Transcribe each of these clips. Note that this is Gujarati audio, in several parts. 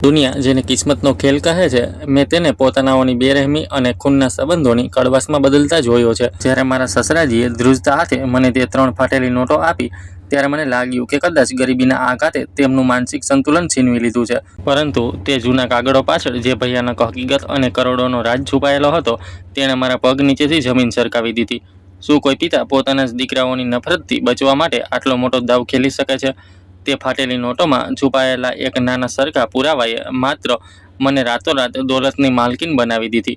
દુનિયા જેને કિસ્મતનો ખેલ કહે છે, મેં તેને પોતાનાઓની બેરહેમી અને ખૂનના સંબંધોની કડવાશમાં બદલતા જોયો છે. જ્યારે મારા સસરાજીએ ધ્રુજતા હાથે મને તે 3 ફાટેલી નોટો આપી, ત્યારે મને લાગ્યું કે કદાચ ગરીબીના આઘાતે તેમનું માનસિક સંતુલન છીનવી લીધું છે. પરંતુ તે જૂના કાગળો પાછળ જે ભયાનક હકીકત અને કરોડોનો રાજ છુપાયેલો હતો, તેણે મારા પગ નીચેથી જમીન સરકાવી દીધી. શું કોઈ પિતા પોતાના જ દીકરાઓની નફરતથી બચવા માટે આટલો મોટો દાવ ખેલી શકે છે? તે ફાટેલી નોટોમાં છુપાયેલા એક નાના સરખા પુરાવાએ માત્ર મને રાતોરાત દોલતની માલકીન બનાવી દીધી,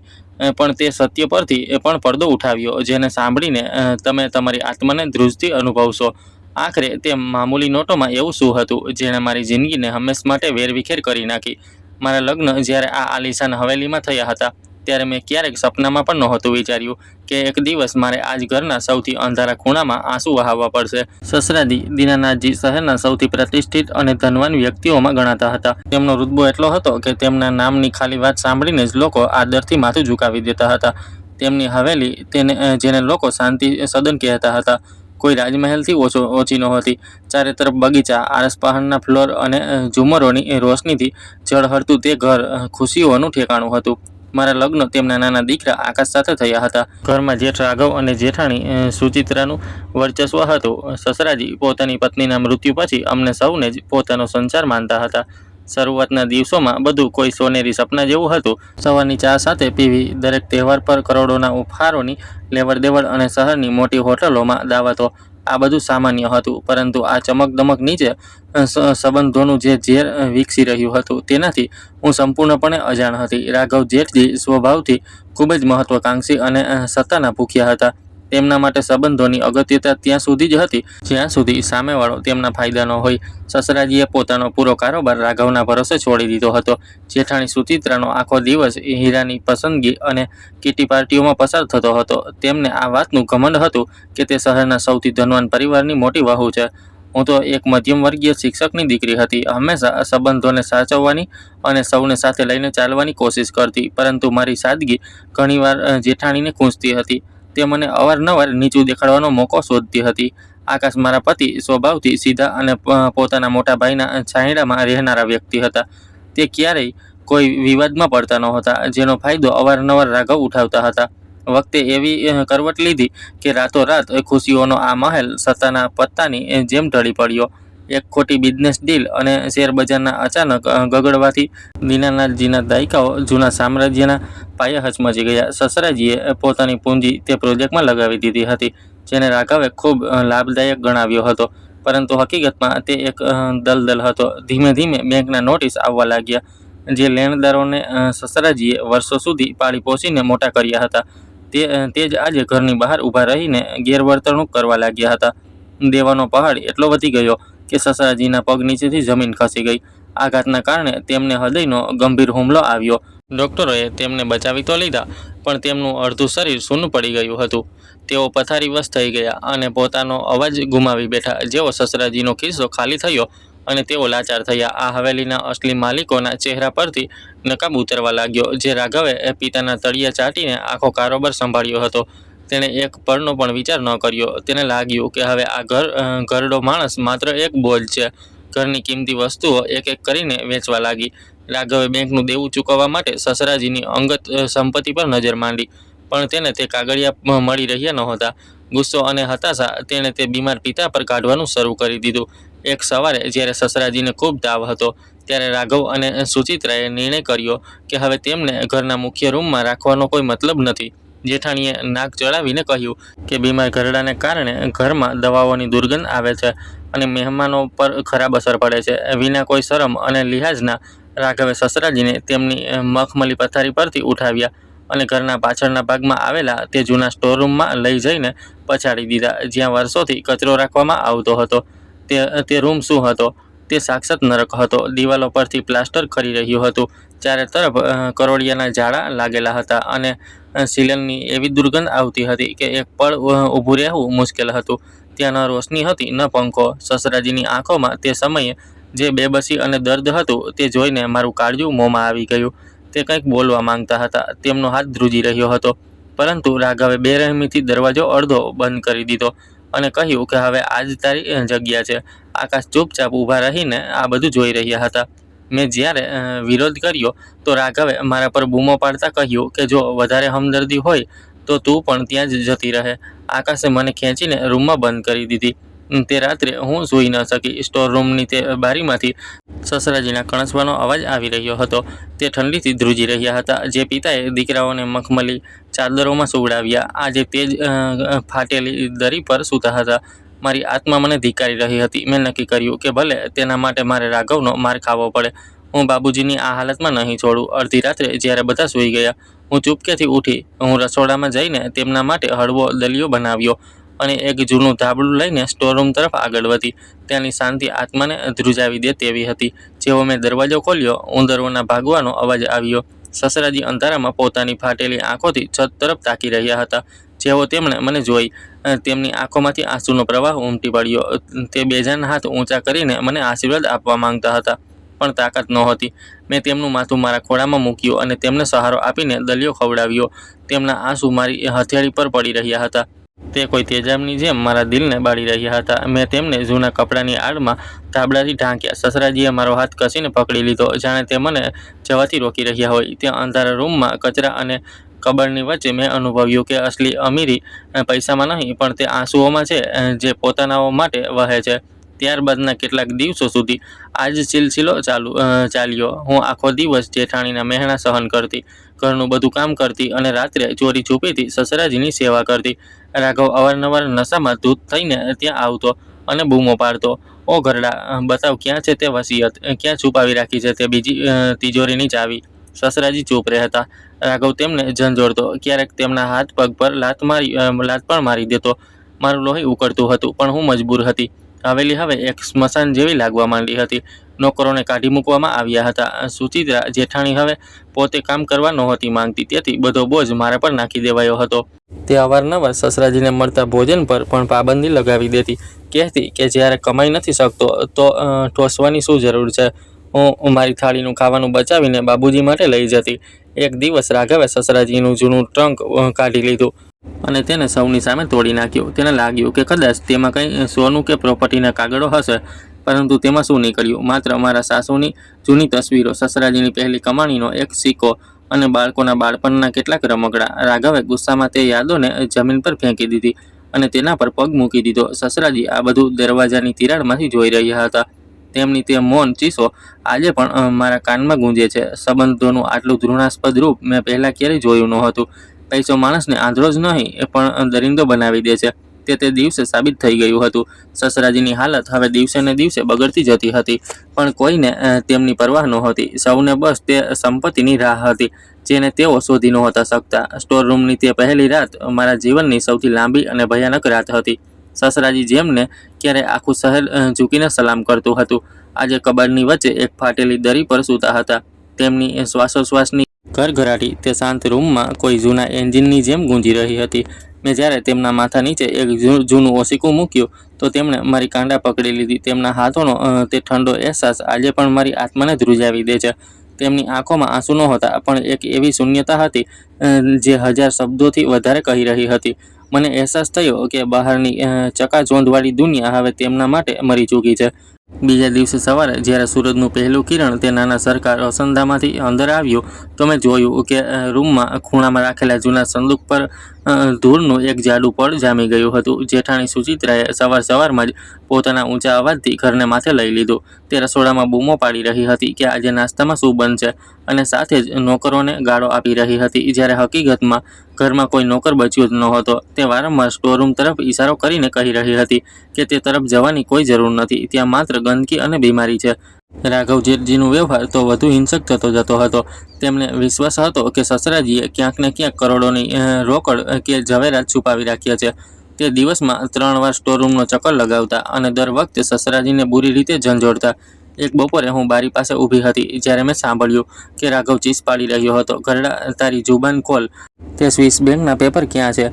પણ તે સત્ય પરથી પણ પડદો ઉઠાવ્યો જેને સાંભળીને તમે તમારી આત્માને ધ્રુજતી અનુભવશો. આખરે તે મામૂલી નોટોમાં એવું શું હતું જેણે મારી જિંદગીને હંમેશ માટે વેરવિખેર કરી નાખી? મારા લગ્ન જ્યારે આ આલીશાન હવેલીમાં થયા હતા, ત્યારે મેં ક્યારેક સપનામાં પણ નહોતું વિચાર્યું કે એક દિવસ મારે આજ ઘરના સૌથી અંધારા ખૂણામાં આંસુ વહાવવા પડશે. સસરાજી દીનાનાથજી શહેરના સૌથી પ્રતિષ્ઠિત અને ધનવાન વ્યક્તિઓમાં ગણાતા હતા. તેમનો રુતબો એટલો હતો કે તેમના નામની ખાલી વાત સાંભળીને જ લોકો આદરથી માથું ઝુકાવી દેતા હતા. તેમની હવેલી, જેને લોકો શાંતિ સદન કહેતા હતા, કોઈ રાજમહેલથી ઓછી નહોતી. ચારે તરફ બગીચા, આરસપહાણના ફ્લોર અને ઝુમરોની રોશનીથી ઝળહળતું તે ઘર ખુશીઓનું ઠેકાણું હતું. મારા લગ્ન તેમના નાના દીકરા આકાશ સાથે થયા હતા. ઘરમાં જેઠ રાઘવ અને જેઠાણી સુચિત્રાનું વર્ચસ્વ હતું. સસરાજી પોતાની પત્નીના મૃત્યુ પછી અમને સૌને જ પોતાનો સંસાર માનતા હતા. શરૂઆતના દિવસોમાં બધું કોઈ સોનેરી સપના જેવું હતું. સવારની ચા સાથે પીવી, દરેક તહેવાર પર કરોડોના ઉપહારોની લેવડ-દેવડ અને શહેરની મોટી હોટલોમાં દાવતો, આ બધું સામાન્ય હતું. પરંતુ આ ચમકદમક નીચે સંબંધોનું જે ઝેર વિકસી રહ્યું હતું, તેનાથી હું સંપૂર્ણપણે અજાણ હતી. રાઘવ જેઠજી સ્વભાવથી ખૂબ જ મહત્વાકાંક્ષી અને સત્તાના ભૂખ્યા હતા. તેમના માટે સંબંધોની અગત્યતા ત્યાં સુધી જ હતી જ્યાં સુધી સામેવાળો તેમના ફાયદાનો હોય. સસરાજીએ પોતાનો પૂરો કારોબાર રાઘવના ભરોસે છોડી દીધો હતો. જેઠાણી સુચિત્રાનો આખો દિવસ હીરાની પસંદગી અને કીટી પાર્ટીઓમાં પસાર થતો હતો. તેમને આ વાતનું ઘમંડ હતું કે તે શહેરના સૌથી ધનવાન પરિવારની મોટી વહુ છે. હું તો એક મધ્યમવર્ગીય શિક્ષકની દીકરી હતી, હંમેશા સંબંધોને સાચવવાની અને સૌને સાથે લઈને ચાલવાની કોશિશ કરતી. પરંતુ મારી સાદગી ઘણીવાર જેઠાણીને ખૂંચતી હતી. તે મને અવારનવાર નીચું દેખાડવાનો મોકો શોધતી હતી. આકાશ, મારા પતિ, સ્વભાવથી સીધા અને પોતાના મોટા ભાઈના છાંયડામાં રહેનારા વ્યક્તિ હતા. તે ક્યારેય કોઈ વિવાદમાં પડતા નહોતા, જેનો ફાયદો અવારનવાર રાઘવ ઉઠાવતા હતા. વખતે એવી કરવટ લીધી કે રાતોરાત ખુશીઓનો આ મહેલ સત્તાના પત્તાની જેમ ઢળી પડ્યો. એક ખોટી બિઝનેસ ડીલ અને શેરબજારના અચાનક ગગડવાથી દીનાનાથજીના દાયકાઓ જૂના સામ્રાજ્યના પાયે હચમચી ગયા. સસરાજીએ પોતાની પૂંજી તે પ્રોજેક્ટમાં લગાવી દીધી હતી, જેને રાઘવે ખૂબ લાભદાયક ગણાવ્યો હતો. પરંતુ હકીકતમાં તે એક દલદલ હતો. ધીમે ધીમે બેંકના નોટિસ આવવા લાગ્યા. જે લેણદારોને સસરાજીએ વર્ષો સુધી પાળી પોષીને મોટા કર્યા હતા, તે જ આજે ઘરની બહાર ઊભા રહીને ગેરવર્તણૂક કરવા લાગ્યા હતા. દેવાનો પહાડ એટલો વધી ગયો કે સસરાજીના પગ નીચેથી જમીન ખસી ગઈ. આઘાતના કારણે તેમને હૃદયનો ગંભીર હુમલો આવ્યો. ડોક્ટરોએ તેમને બચાવી તો લીધા, પણ તેમનું અડધું શરીર સૂનું પડી ગયું હતું. તેઓ પથારીવશ થઈ ગયા અને પોતાનો અવાજ ગુમાવી બેઠા. જેવો સસરાજીનો ખિસ્સો ખાલી થયો અને તેઓ લાચાર થયા, આ હવેલીના અસલી માલિકોના ચહેરા પરથી નકાબ ઉતરવા લાગ્યો. જે રાઘવે પિતાના તળિયા ચાટીને આખો કારોબાર સંભાળ્યો હતો, તેણે એક પળનો પણ વિચાર ન કર્યો. તેને લાગ્યું કે હવે આ ઘરડો માણસ માત્ર એક બોજ છે. ઘરની કિંમતી વસ્તુઓ એક એક કરીને વેચવા લાગી. રાઘવે બેંકનું દેવું ચૂકવવા માટે સસરાજીની અંગત સંપત્તિ પર નજર માંડી, પણ તેને તે કાગળિયા મળી રહ્યા નહોતા. ગુસ્સો અને હતાશા તેણે તે બીમાર પિતા પર કાઢવાનું શરૂ કરી દીધું. એક સવારે જ્યારે સસરાજીને ખૂબ તાવ હતો, ત્યારે રાઘવ અને સુચિત્રાએ નિર્ણય કર્યો કે હવે તેમને ઘરના મુખ્ય રૂમમાં રાખવાનો કોઈ મતલબ નથી. જેઠાણીએ નાક ચડાવીને કહ્યું કે બીમાર ઘરડાને કારણે ઘરમાં દવાઓની દુર્ગંધ આવે છે અને મહેમાનો પર ખરાબ અસર પડે છે. વિના કોઈ શરમ અને લિહાઝના રાઘવે સસરાજીને તેમની મખમલી પથારી પરથી ઉઠાવ્યા અને ઘરના પાછળના ભાગમાં આવેલા તે જૂના સ્ટોરરૂમમાં લઈ જઈને પછાડી દીધા, જ્યાં વર્ષોથી કચરો રાખવામાં આવતો હતો. તે રૂમ શું હતો? તે સાક્ષાત નરક હતો. દિવાલો પરથી પ્લાસ્ટર ખરી રહ્યું હતું, ચારે તરફ કરોળિયાના જાળા લાગેલા હતા અને સિલનની એવી દુર્ગંધ આવતી હતી કે એક પળ ઊભું રહેવું મુશ્કેલ હતું. ત્યાં ન રોશની હતી, ન પંખો. સસરાજીની આંખોમાં તે સમયે જે બેબસી અને દર્દ હતું, તે જોઈને મારું કાળજું મોંમાં આવી ગયું. તે કંઈક બોલવા માંગતા હતા, તેમનો હાથ ધ્રુજી રહ્યો હતો, પરંતુ રાઘવે બેરહેમીથી દરવાજો અડધો બંધ કરી દીધો અને કહ્યું કે હવે આજ તારી જગ્યા છે. આકાશ ચૂપચાપ ઊભા રહીને આ બધું જોઈ રહ્યા હતા. મેં જ્યારે વિરોધ કર્યો તો રાઘવે મારા પર બૂમો પાડતા કહ્યું કે જો વધારે હમદર્દી હોય તો તું પણ ત્યાં જ જતી રહે. આકાશે મને ખેંચીને રૂમમાં બંધ કરી દીધી. તે રાત્રે હું સૂઈ ન શકી. સ્ટોર રૂમની તે બારીમાંથી સસરાજીના કણસવાનો અવાજ આવી રહ્યો હતો. તે ઠંડીથી ધ્રુજી રહ્યા હતા. જે પિતાએ દીકરાઓને મખમલી ચાદરોમાં સુવડાવ્યા આજે તે જ ફાટેલી દરી પર સૂતા હતા. મારી આત્મા મને ધિક્કારી રહી હતી. મેં નક્કી કર્યું કે ભલે તેના માટે મારે રાઘવનો માર ખાવો પડે, હું બાબુજીની આ હાલતમાં નહીં છોડું. અડધી રાત્રે જ્યારે બધા સૂઈ ગયા, હું ચૂપકેથી ઉઠી. હું રસોડામાં જઈને તેમના માટે હળવો દલિયો બનાવ્યો અને એક જૂનું ધાબળું લઈને સ્ટોરરૂમ તરફ આગળ વધી. ત્યાંની શાંતિ આત્માને ધ્રુજાવી દે તેવી હતી. જેવો મેં દરવાજો ખોલ્યો, ઉંદરોના ભાગવાનો અવાજ આવ્યો. સસરાજી અંધારામાં પોતાની ફાટેલી આંખોથી છત તરફ તાકી રહ્યા હતા. જેવો તેમણે મને જોઈ, તેમની આંખોમાંથી આંસુનો પ્રવાહ ઉમટી પડ્યો. તે બેજાન હાથ ઊંચા કરીને મને આશીર્વાદ આપવા માંગતા હતા, પણ તાકાત નહોતી. મેં તેમનું માથું મારા ખોળામાં મૂક્યું અને તેમને સહારો આપીને દલિયો ખવડાવ્યો. તેમના આંસુ મારી હથેળી પર પડી રહ્યા હતા. તે કોઈ તેજાબની જેમ મારા દિલને બાળી રહ્યા હતા. મેં તેમને જૂના કપડાની આડમાં ધાબળાથી ઢાંક્યા. સસરાજીએ મારો હાથ કસીને પકડી લીધો, જાણે તે મને જવાથી રોકી રહ્યા હોય. ત્યાં અંધારા રૂમમાં કચરા અને કબરની વચ્ચે મેં અનુભવ્યું કે અસલી અમીરી પૈસામાં નહીં, પણ તે આંસુઓમાં છે જે પોતાનાઓ માટે વહે છે. ત્યારબાદના કેટલાક દિવસો સુધી આ જ સિલસિલો ચાલ્યો. હું આખો દિવસ જેઠાણીના મહેણા સહન કરતી, ઘરનું બધું કામ કરતી અને રાત્રે ચોરી છુપીથી સસરાજીની સેવા કરતી. રાઘવ અવારનવાર નશામાં ધૂત થઈને ત્યાં આવતો અને બૂમો પાડતો, ઓ ઘરડા, બતાવ ક્યાં છે તે વસિયત, ક્યાં છુપાવી રાખી છે તે બીજી તિજોરીની ચાવી. સસરાજી ચૂપ રહેતા. રાઘવ તેમને ઝંઝોળતો, ક્યારેક તેમના હાથ પગ પર લાત પણ મારી દેતો. મારું લોહી ઉકળતું હતું, પણ હું મજબૂર હતી. હવેલી હવે એક સ્મશાન જેવી લાગવા માંડી હતી. નોકરોને કાઢી મૂકવામાં આવ્યા હતા. સુચિત્રા જેઠાણી હવે પોતે કામ કરવા નહોતી માંગતી, તેથી બધો બોજ મારા પર નાખી દેવાયો હતો. તે અવારનવાર સસરાજીને મળતા ભોજન પર પણ પાબંદી લગાવી દેતી. કહેતી કે જ્યારે કમાઈ નથી શકતો તો ઠોસવાની શું જરૂર છે. હું મારી થાળીનું ખાવાનું બચાવીને બાબુજી માટે લઈ જતી. એક દિવસ રાઘવે સસરાજીનું જૂનું ટ્રંક કાઢી લીધું અને તેને સૌની સામે તોડી નાખ્યું. તેને લાગ્યું કે કદાચ તેમાં કંઈ સોનું કે પ્રોપર્ટીના કાગળો હશે, પરંતુ તેમાં શું નીકળ્યું? માત્ર મારા સાસુની જૂની તસવીરો, સસરાજીની પહેલી કમાણીનો એક સિક્કો અને બાળકોના બાળપણના કેટલાક રમકડા. રાઘવે ગુસ્સામાં તે યાદોને જમીન પર ફેંકી દીધી અને તેના પર પગ મૂકી દીધો. સસરાજી આ બધું દરવાજાની તિરાડમાંથી જોઈ રહ્યા હતા. તેમની તે મૌન ચીસો આજે પણ મારા કાનમાં ગૂંજે છે. સંબંધોનું આટલું ઘૃણાસ્પદ રૂપ મેં પહેલાં ક્યારેય જોયું નહોતું. પૈસો માણસને આંધળો જ નહીં પણ દરિંદો બનાવી દે છે. તે દિવસે સાબિત થઈ ગયું હતું. સસરાજીની હાલત હવે દિવસે ને દિવસે બગડતી જતી હતી, પણ કોઈને તેમની પરવાહ નહોતી. સૌને બસ તે સંપત્તિની રાહ હતી જેને તેઓ શોધી નહોતા શકતા. સ્ટોરરૂમની તે પહેલી રાત મારા જીવનની સૌથી લાંબી અને ભયાનક રાત હતી. સસરાજી જેમને ક્યારે આખું શહેર ઝૂકીને સલામ કરતું હતું, આજે કબાટની વચ્ચે એક ફાટેલી દરી પર સૂતા હતા. તેમની શ્વાસોશ્વાસની ઘરઘરાટી તે શાંત રૂમમાં કોઈ જૂના એન્જિનની જેમ ગૂંજી રહી હતી. મેં જ્યારે તેમના માથા નીચે એક જૂનું ઓશીકું મૂક્યું તો તેમણે મારી કાંડા પકડી લીધી. તેમના હાથોનો તે ઠંડો અહેસાસ આજે પણ મારી આત્માને ધ્રુજાવી દે છે. તેમની આંખોમાં આંસુ નહોતા, પણ એક એવી શૂન્યતા હતી જે 1000 શબ્દોથી વધારે કહી રહી હતી. મને અહેસાસ થયો કે બહારની ચકાચોંધવાળી દુનિયા હવે તેમના માટે મરી ચૂકી છે. બીજા દિવસે સવારે જ્યારે સૂરજનું પહેલું કિરણ તે નાના સરખા રોશનદાનમાંથી અંદર આવ્યું તો મેં જોયું કે રૂમમાં ખૂણામાં રાખેલા જૂના સંદૂક પર ધૂળનું એક જાડું પડ જામી ગયું હતું. જેઠાણી સુચિત્રાએ સવારમાં જ પોતાના ઊંચા અવાજથી ઘરને માથે લઈ લીધું. તે રસોડામાં બૂમો પાડી રહી હતી કે આજે નાસ્તામાં શું બનશે, અને સાથે જ નોકરોને ગાળો આપી રહી હતી, જ્યારે હકીકતમાં ઘરમાં કોઈ નોકર બચ્યો જ નહોતો. તે વારંવાર સ્ટોરરૂમ તરફ ઇશારો કરીને કહી રહી હતી કે તે તરફ જવાની કોઈ જરૂર નથી, ત્યાં માત્ર ગંદકી અને બીમારી છે. રાઘવ જેઠજીનો વ્યવહાર તો વધુ હિંસક થતો જતો હતો. તેમને વિશ્વાસ હતો કે સસરાજીએ ક્યાંક ને ક્યાંક કરોડોની રોકડ કે ઝવેરાત છુપાવી રાખ્યા છે. તે દિવસમાં 3 વાર સ્ટોરરૂમનો ચક્કર લગાવતા અને દર વખતે સસરાજીને બુરી રીતે ઝંઝોળતા. એક બપોરે હું બારી પાસે ઊભી હતી જ્યારે મેં સાંભળ્યું કે રાઘવ ચીસ પાડી રહ્યો હતો, ઘરડા, તારી જુબાન ખોલ. તે સ્વિસ બેંકના પેપર ક્યાં છે?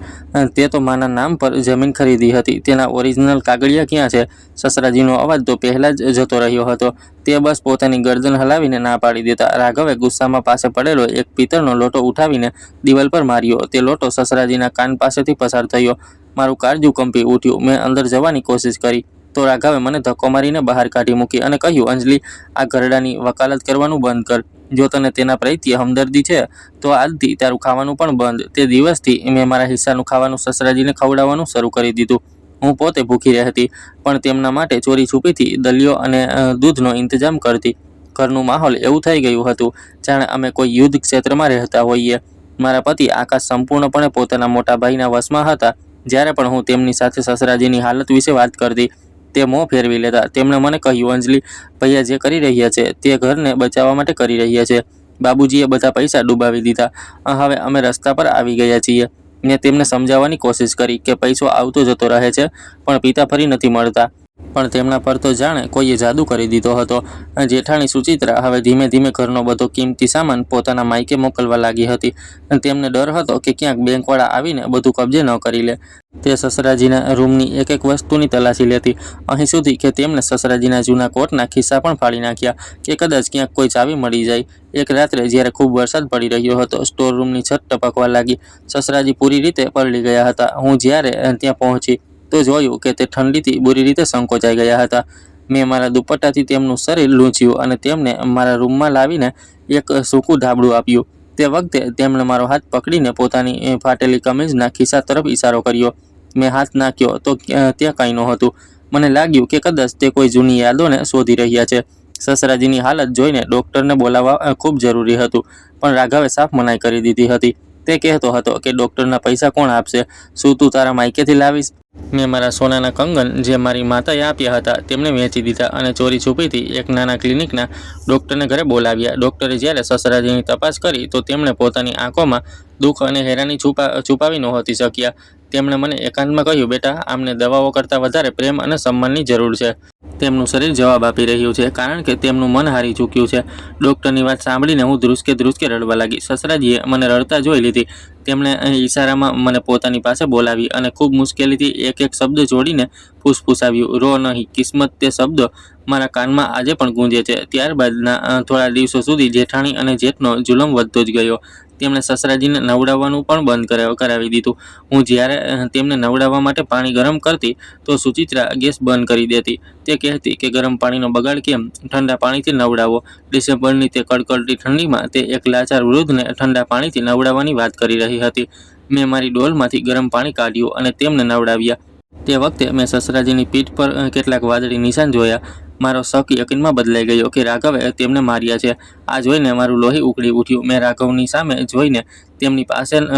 તે તો માના નામ પર જમીન ખરીદી હતી, તેના ઓરિજિનલ કાગળિયા ક્યાં છે? સસરાજીનો અવાજ તો પહેલાં જ જતો રહ્યો હતો. તે બસ પોતાની ગરદન હલાવીને ના પાડી દેતા. રાઘવે ગુસ્સામાં પાસે પડેલો એક પિત્તળનો લોટો ઉઠાવીને દિવાલ પર માર્યો. તે લોટો સસરાજીના કાન પાસેથી પસાર થયો. મારું કાળજું કંપી ઉઠ્યું. મેં અંદર જવાની કોશિશ કરી, તો રાઘવે મને ધક્કો મારીને બહાર કાઢી મૂકી અને કહ્યું, અંજલિ, આ ઘરડાની વકાલત કરવાનું બંધ કર. જો તને તેના પ્રત્યે હમદર્દી છે તો આજથી તારું ખાવાનું પણ બંધ. તે દિવસથી મેં મારા હિસ્સાનું ખાવાનું સસરાજીને ખવડાવવાનું શરૂ કરી દીધું. હું પોતે ભૂખી રહેતી, પણ તેમના માટે ચોરી છુપીથી દલિયો અને દૂધનો ઇંતજામ કરતી. ઘરનું માહોલ એવું થઈ ગયું હતું જાણે અમે કોઈ યુદ્ધ ક્ષેત્રમાં રહેતા હોઈએ. મારા પતિ આકાશ સંપૂર્ણપણે પોતાના મોટા ભાઈના વશમાં હતા. જ્યારે પણ હું તેમની સાથે સસરાજીની હાલત વિશે વાત કરતી, તે મોં ફેરવી લેતા. તેમણે મને કહ્યું, અંજલિ, ભૈયા જે કરી રહ્યા છે તે ઘરને બચાવવા માટે કરી રહ્યા છે. બાબુજીએ બધા પૈસા ડૂબાવી દીધા. હવે અમે રસ્તા પર આવી ગયા છીએ. મેં તેમને સમજાવવાની કોશિશ કરી કે પૈસો આવતો જતો રહે છે, પણ પિતા ફરી નથી મળતા. પણ તેમના પર તો જાણે કોઈએ જાદુ કરી દીધો હતો. જેઠાણી સુચિત્રા હવે ધીમે ધીમે ઘરનો બધો કિંમતી સામાન પોતાના માયકે મોકલવા લાગી હતી. તેમને ડર હતો કે ક્યાંક બેંકવાળા આવીને બધું કબજે ન કરી લે. તે સસરાજીના રૂમની એક એક વસ્તુની તલાશી લેતી, અહીં સુધી કે તેમણે સસરાજીના જૂના કોટના ખિસ્સા પણ ફાડી નાખ્યા કે કદાચ ક્યાંક કોઈ ચાવી મળી જાય. એક રાત્રે જ્યારે ખૂબ વરસાદ પડી રહ્યો હતો, સ્ટોર રૂમની છત ટપકવા લાગી. સસરાજી પૂરી રીતે પલળી ગયા હતા. હું જ્યારે ત્યાં પહોંચી તો જોયું કે તે ઠંડીથી બુરી રીતે સંકોચાઈ ગયા હતા. મેં મારા દુપટ્ટાથી તેમનું શરીર લૂંચ્યું અને તેમને મારા રૂમમાં લાવીને એક સૂકું ધાબળું આપ્યું. તે વખતે તેમણે મારો હાથ પકડીને પોતાની ફાટેલી કમીઝના ખિસ્સા તરફ ઇશારો કર્યો. મેં હાથ નાખ્યો તો ત્યાં કંઈ નહોતું. મને લાગ્યું કે કદાચ તે કોઈ જૂની યાદોને શોધી રહ્યા છે. સસરાજીની હાલત જોઈને ડૉક્ટરને બોલાવવા ખૂબ જરૂરી હતું, પણ રાઘવે સાફ મનાઈ કરી દીધી હતી. તે કહેતો હતો કે ડૉક્ટરના પૈસા કોણ આપશે? શું તું તારા માયકેથી લાવીશ? મેં મારા સોનાના કંગન જે મારી માતાએ આપ્યા હતા તેમને વેચી દીધા અને ચોરી છુપીથી એક નાના ક્લિનિકના ડૉક્ટરને ઘરે બોલાવ્યા. ડૉક્ટરે જ્યારે સસરાજીની તપાસ કરી તો તેમણે પોતાની આંખોમાં દુઃખ અને હેરાની છુપાવી નહોતી શક્યા. તેમણે મને એકાંતમાં કહ્યું, બેટા, આમને દવાઓ કરતાં વધારે પ્રેમ અને સન્માનની જરૂર છે. તેમનું શરીર જવાબ આપી રહ્યું છે કારણ કે તેમનું મન હારી ચૂક્યું છે. ડૉક્ટરની વાત સાંભળીને હું ધ્રુસકે ધ્રુસકે રડવા લાગી. સસરાજીએ મને રડતા જોઈ લીધી. તેમણે ઈશારામાં મને પોતાની પાસે બોલાવી અને ખૂબ મુશ્કેલીથી એક એક શબ્દ જોડીને ફૂસફૂસાવ્યું, રો નહીં, કિસ્મત. તે શબ્દો મારા કાનમાં આજે પણ ગૂંજે છે. ત્યારબાદના થોડા દિવસો સુધી જેઠાણી અને જેઠનો જુલમ વધતો જ ગયો. તેમણે સસરાજીને નવડાવવાનું પણ બંધ કરાવી દીધું. હું જ્યારે તેમને નવડાવવા માટે પાણી ગરમ કરતી તો સુચિત્રા ગેસ બંધ કરી દેતી. તે કહેતી કે ગરમ પાણીનો બગાડ કેમ, ઠંડા પાણીથી નવડાવો. ડિસેમ્બરની તે કડકડતી ઠંડીમાં તે એક લાચાર વૃદ્ધને ઠંડા પાણીથી નવડાવવાની વાત કરી રહી હતી. મેં મારી ડોલમાંથી ગરમ પાણી કાઢ્યું અને તેમને નવડાવ્યા. તે વખતે મેં સસરાજીની પીઠ પર કેટલાક વાદળી નિશાન જોયા. મારો શક યકીનમાં બદલાઈ ગયો કે રાઘવે તેમને માર્યા છે. આ જોઈને મારું લોહી ઉકળી ઉઠ્યું. મેં રાઘવની સામે જોઈને તેમની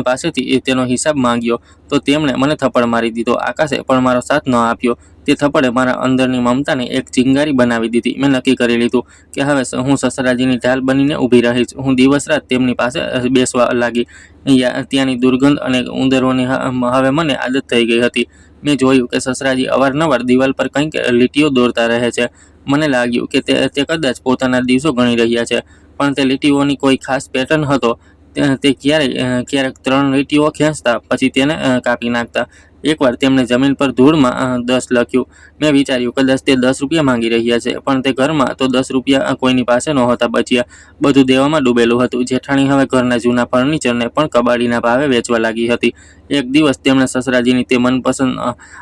પાસેથી તેનો હિસાબ માંગ્યો તો તેમણે મને થપ્પડ મારી દીધો. આકાશે પણ મારો સાથ ન આપ્યો. તે થપ્પડે મારા અંદરની મમતાને એક ચિંગારી બનાવી દીધી. મેં નક્કી કરી લીધું કે હવે હું સસરાજીની ઢાલ બનીને ઊભી રહીશ. હું દિવસ રાત તેમની પાસે બેસવા લાગી. ત્યાંની દુર્ગંધ અને ઉંદરોની હવે મને આદત થઈ ગઈ હતી. મેં જોયું કે સસરાજી અવારનવાર દિવાલ પર કંઈક લીટીઓ દોરતા રહે છે. મને લાગ્યું કે તે કદાચ પોતાના દિવસો ગણી રહ્યા છે, પણ તે લીટીઓની કોઈ ખાસ પેટર્ન હતો. તે ક્યારેક 3 લીટીઓ ખેંચતા, પછી તેને કાપી નાખતા. એકવાર તેમણે જમીન પર ધૂળમાં 10 લખ્યું. મેં વિચાર્યું કદાચ તે 10 રૂપિયા માંગી રહ્યા છે, પણ તે ઘરમાં તો 10 રૂપિયા કોઈની પાસે નહોતા બચ્યા. બધું દેવામાં ડૂબેલું હતું. જેઠાણી હવે ઘરના જૂના ફર્નિચરને પણ કબાડીના ભાવે વેચવા લાગી હતી. એક દિવસ તેમણે સસરાજીની તે મનપસંદ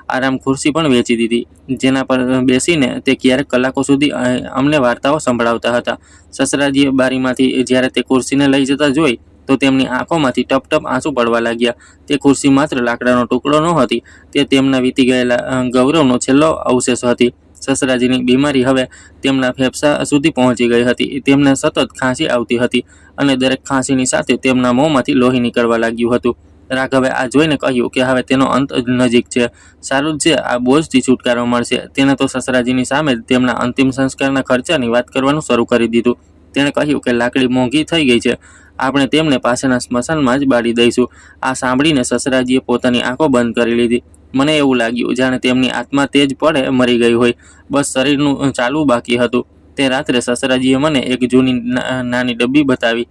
આરામ ખુરશી પણ વેચી દીધી, જેના પર બેસીને તે ક્યારેક કલાકો સુધી અમને વાર્તાઓ સંભળાવતા હતા. સસરાજીએ બારીમાંથી જ્યારે તે ખુરશીને લઈ જતા જોઈ તો તેમની આંખોમાંથી ટપ ટપ આંસુ પડવા લાગ્યા. તે ખુરશી માત્ર લાકડાનો ટુકડો નહોતી, તે તેમના વીતી ગયેલા ગૌરવનો છેલ્લો અવશેષ હતી. સસરાજીની બીમારી હવે તેમના ફેફસા સુધી પહોંચી ગઈ હતી. તેમને સતત ખાંસી આવતી હતી અને દરેક ખાંસીની સાથે તેમના મોંમાંથી લોહી નીકળવા લાગ્યું હતું. રાઘવે આ જોઈને કહ્યું કે હવે તેનો અંત નજીક છે. સારું જ છે, આ બોજથી છુટકારો મળશે. તેને તો સસરાજીની સામે તેમના અંતિમ સંસ્કારના ખર્ચાની વાત કરવાનું શરૂ કરી દીધું. તેણે કહ્યું કે લાકડી મોંઘી થઈ ગઈ છે, આપણે તેમને પાસેના સ્મશાનમાં જ બાળી દઈશું. આ સાંભળીને સસરાજીએ પોતાની આંખો બંધ કરી લીધી. મને એવું લાગ્યું જાણે તેમની આત્મા તે જ પળે મરી ગઈ હોય. બસ શરીરનું ચાલવું બાકી હતું. તે રાત્રે સસરાજીએ મને એક જૂની નાની ડબ્બી બતાવી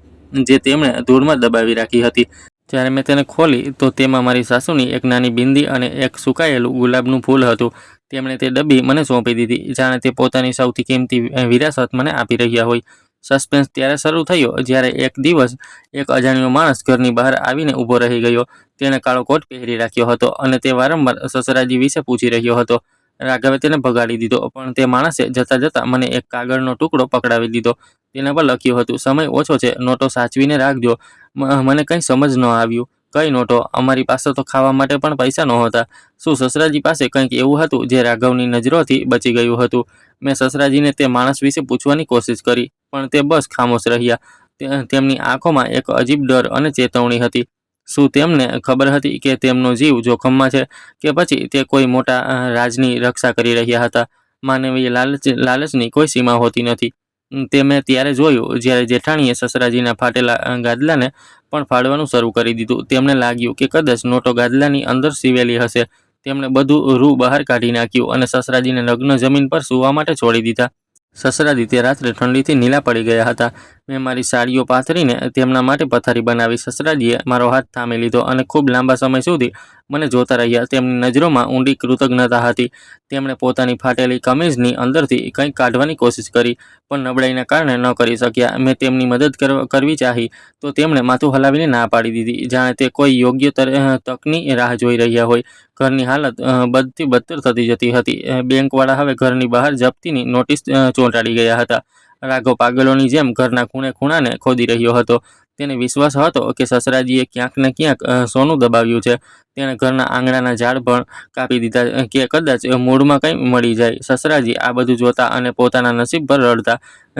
જે તેમણે ધૂળમાં દબાવી રાખી હતી. જ્યારે મેં તેને ખોલી તો તેમાં મારી સાસુની એક નાની બિંદી અને એક સુકાયેલું ગુલાબનું ફૂલ હતું. તેમણે તે ડબ્બી મને સોંપી દીધી, જાણે તે પોતાની સૌથી કિંમતી વિરાસત મને આપી રહ્યા હોય. સસ્પેન્સ ત્યારે શરૂ થયો જ્યારે એક દિવસ એક અજાણ્યો માણસ ઘરની બહાર આવીને ઊભો રહી ગયો. તેણે કાળો કોટ પહેરી રાખ્યો હતો અને તે વારંવાર સસરાજી વિશે પૂછી રહ્યો હતો. રાઘવે તેને ભગાડી દીધો, પણ તે માણસે જતાં જતાં મને એક કાગળનો ટુકડો પકડાવી દીધો. તેના પર લખ્યું હતું, સમય ઓછો છે, નોટો સાચવીને રાખજો. મને કંઈ સમજ ન આવ્યું. કઈ નોટો? અમારી પાસે તો ખાવા માટે પણ પૈસા નહોતા. શું સસરાજી પાસે કંઈક એવું હતું જે રાઘવની નજરોથી બચી ગયું હતું? મેં સસરાજીને તે માણસ વિશે પૂછવાની કોશિશ કરી, પણ તે બસ ખામોશ રહ્યા. તેમની આંખોમાં એક અજીબ ડર અને ચેતવણી હતી. શું તેમને ખબર હતી કે તેમનો જીવ જોખમમાં છે, કે પછી તે કોઈ મોટા રાજની રક્ષા કરી રહ્યા હતા? માનવીય લાલચની કોઈ સીમા હોતી નથી. તે મેં ત્યારે જોયું જ્યારે જેઠાણીએ સસરાજીના ફાટેલા ગાદલાને પણ ફાડવાનું શરૂ કરી દીધું. તેમને લાગ્યું કે કદાચ નોટો ગાદલાની અંદર સીવેલી હશે. તેમણે બધું રૂ બહાર કાઢી નાખ્યું અને સસરાજીને નગ્ન જમીન પર સૂવા માટે છોડી દીધા. સસરાજી તે રાત્રે ઠંડીથી નીલા પડી ગયા હતા. મેં મારી સાડીઓ પાથરીને તેમના માટે પથારી બનાવી. સસરાજીએ મારો હાથ થામી લીધો અને ખૂબ લાંબા સમય સુધી મને જોતા રહ્યા. તેમની નજરોમાં ઊંડી કૃતજ્ઞતા હતી. તેમણે પોતાની ફાટેલી કમીઝની અંદરથી કંઈક કાઢવાની કોશિશ કરી, પણ નબળાઈના કારણે ન કરી શક્યા. મેં તેમની મદદ કરવી ચાહી તો તેમણે માથું હલાવીને ના પાડી દીધી, જાણે તે કોઈ યોગ્ય તકની રાહ જોઈ રહ્યા હોય. ઘરની હાલત બદથી બદતર થતી જતી હતી. બેંકવાળા હવે ઘરની બહાર જપ્તીની નોટિસ ચોંટાડી ગયા હતા. રાઘવ પાગલોની જેમ ઘરના ખૂણે ખૂણાને ખોદી રહ્યો હતો. તેને વિશ્વાસ હતો કે સસરાજીએ ક્યાંક ને ક્યાંક સોનું દબાવ્યું છે. તેણે ઘરના આંગણાના ઝાડ પણ કાપી દીધા કે કદાચ મૂળમાં કંઈ મળી જાય. સસરાજી આ બધું જોતા અને પોતાના નસીબ પર રડતા.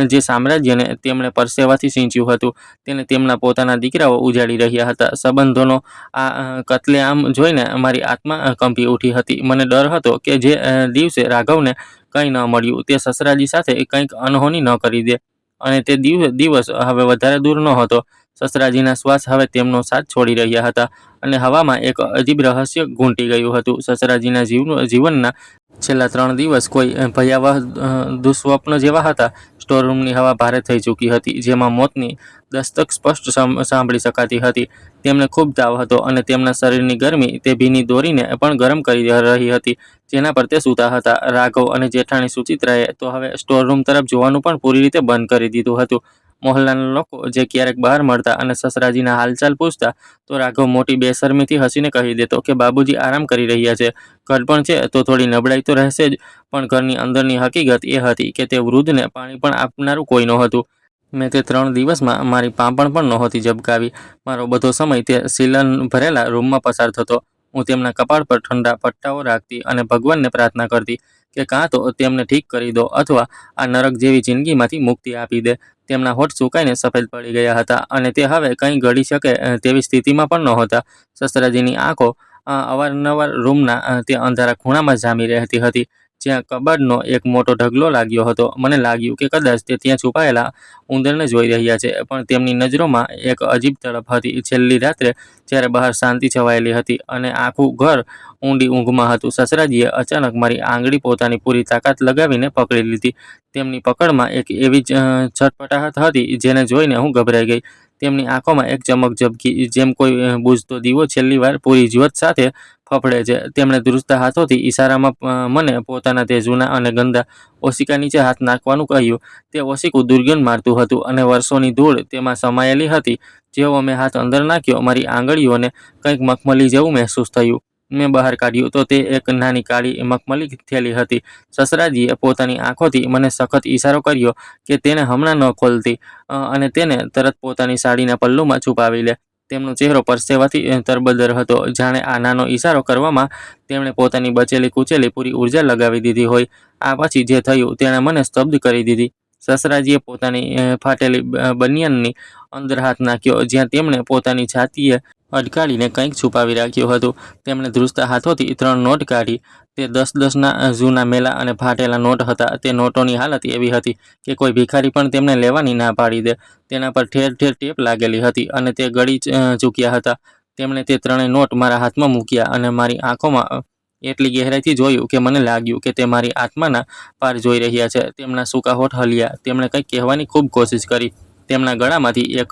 જે સામ્રાજ્યને તેમણે પરસેવાથી સિંચ્યું હતું, તેને તેમના પોતાના દીકરાઓ ઉજાડી રહ્યા હતા. સંબંધોનો આ કત્લેઆમ જોઈને મારી આત્મા કંપી ઉઠી હતી. મને ડર હતો કે જે દિવસે રાઘવને કંઈ ન મળ્યું, તે સસરાજી સાથે કંઈક અનહોની ન કરી દે. અને તે દિવસ હવે વધારે દૂર નહોતો. સસરાજીના શ્વાસ હવે તેમનો સાથ છોડી રહ્યા હતા અને હવામાં એક અજીબ રહસ્ય ઘૂંટી ગયું હતું. સસરાજીના જીવનના છેલ્લા 3 દિવસ કોઈ ભયાવહ દુઃસ્વપ્ન જેવા હતા. સ્ટોરરૂમની હવા ભારે થઈ ચૂકી હતી, જેમાં મોતની દસ્તક સ્પષ્ટ સાંભળી શકાતી હતી. તેમને ખૂબ તાવ હતો અને તેમના શરીરની ગરમી તે ભીની દોરીને પણ ગરમ કરી રહી હતી, જેના પર તે સૂતા હતા. રાઘવ અને જેઠાણી સુચિત્રાએ તો હવે સ્ટોરરૂમ તરફ જોવાનું પણ પૂરી રીતે બંધ કરી દીધું હતું. મોહલ્લાના લોકો જે ક્યારેક બહાર મળતા અને સસરાજીના હાલચાલ પૂછતા, તો રાઘવ મોટી બેશરમીથી હસીને કહી દેતો કે બાબુજી આરામ કરી રહ્યા છે. ઘડપણ છે તો થોડી નબળાઈ તો રહેશે જ, પણ ઘરની અંદરની હકીકત એ હતી કે તે વૃદ્ધને પાણી પણ આપનારું કોઈ નહોતું. મેં તે 3 દિવસમાં મારી પાંપણ પણ નહોતી ઝબકાવી. મારો બધો સમય તે સીલન ભરેલા રૂમમાં પસાર થતો. હું તેમના કપાળ પર ઠંડા પટ્ટાઓ રાખતી અને ભગવાનને પ્રાર્થના કરતી કે કાં તો તેમને ઠીક કરી દો અથવા આ નરક જેવી જિંદગીમાંથી મુક્તિ આપી દે. તેમના હોઠ સુકાઈને સફેદ પડી ગયા હતા અને તે હવે કંઈ ઘડી શકે તેવી સ્થિતિમાં પણ નહોતા. સસરાજીની આંખો અવારનવાર રૂમના તે અંધારા ખૂણામાં જામી રહેતી હતી, જ્યાં કબાટનો એક મોટો ઢગલો લાગ્યો હતો. મને લાગ્યું કે કદાચ તે ત્યાં છુપાયેલા ઉંદરને જોઈ રહ્યા છે, પણ તેમની નજરોમાં એક અજીબ તડપ હતી. છેલ્લી રાત્રે જ્યારે બહાર શાંતિ છવાયેલી હતી અને આખું ઘર ઊંડી ઊંઘમાં હતું, સસરાજીએ અચાનક મારી આંગળી પોતાની પૂરી તાકાત લગાવીને પકડી લીધી. તેમની પકડમાં એક એવી છટપટાહટ હતી જેને જોઈને હું ગભરાઈ ગઈ. તેમની આંખોમાં એક ચમક ઝબકી, જેમ કોઈ બુઝતો દીવો છેલ્લી વાર પૂરી જ્યોત સાથે ફફડે છે. તેમણે ધ્રુજતા હાથોથી ઈશારામાં મને પોતાના તે જૂના અને ગંદા ઓશિકા નીચે હાથ નાખવાનું કહ્યું. તે ઓશિકું દુર્ગંધ મારતું હતું અને વર્ષોની ધૂળ તેમાં સમાયેલી હતી. જેવો મેં હાથ અંદર નાખ્યો, મારી આંગળીઓને કંઈક મખમલી જેવું મહેસૂસ થયું. મેં બહાર કાઢ્યું તો તે એક નાની કાળી મખમલી થેલી હતી. સસરાજીએ પોતાની આંખોથી મને સખત ઈશારો કર્યો કે તેને હમણાં ન ખોલતી અને તેને તરત પોતાની સાડીના પલ્લુમાં છુપાવી લે. તેમનો ચહેરો પરસેવાથી તરબદર હતો, જાણે આ નાનો ઈશારો કરવામાં તેમણે પોતાની બચેલી કૂચેલી પૂરી ઊર્જા લગાવી દીધી હોય. આ પછી જે થયું તેણે મને સ્તબ્ધ કરી દીધી. સસરાજીએ પોતાની ફાટેલી બનિયાનની અંદર હાથ નાખ્યો, જ્યાં તેમણે પોતાની છાતીએ અડકાડીને કંઈક છુપાવી રાખ્યું હતું. તેમણે ધ્રુજતા હાથોથી 3 નોટ કાઢી. તે 10-10ના જૂના મેલા અને ફાટેલા નોટ હતા. તે નોટોની હાલત એવી હતી કે કોઈ ભિખારી પણ તેમને લેવાની ના પાડી દે. તેના પર ઠેર ઠેર ટેપ લાગેલી હતી અને તે ગળી ચૂક્યા હતા. તેમણે તે 3 નોટ મારા હાથમાં મૂક્યા અને મારી આંખોમાં એટલી ગહેરાઈથી જોયું કે મને લાગ્યું કે તે મારી આત્માના પાર જોઈ રહ્યા છે. તેમના સૂકા હોઠ હલ્યા. તેમણે કંઈક કહેવાની ખૂબ કોશિશ કરી. તેમના ગળામાંથી એક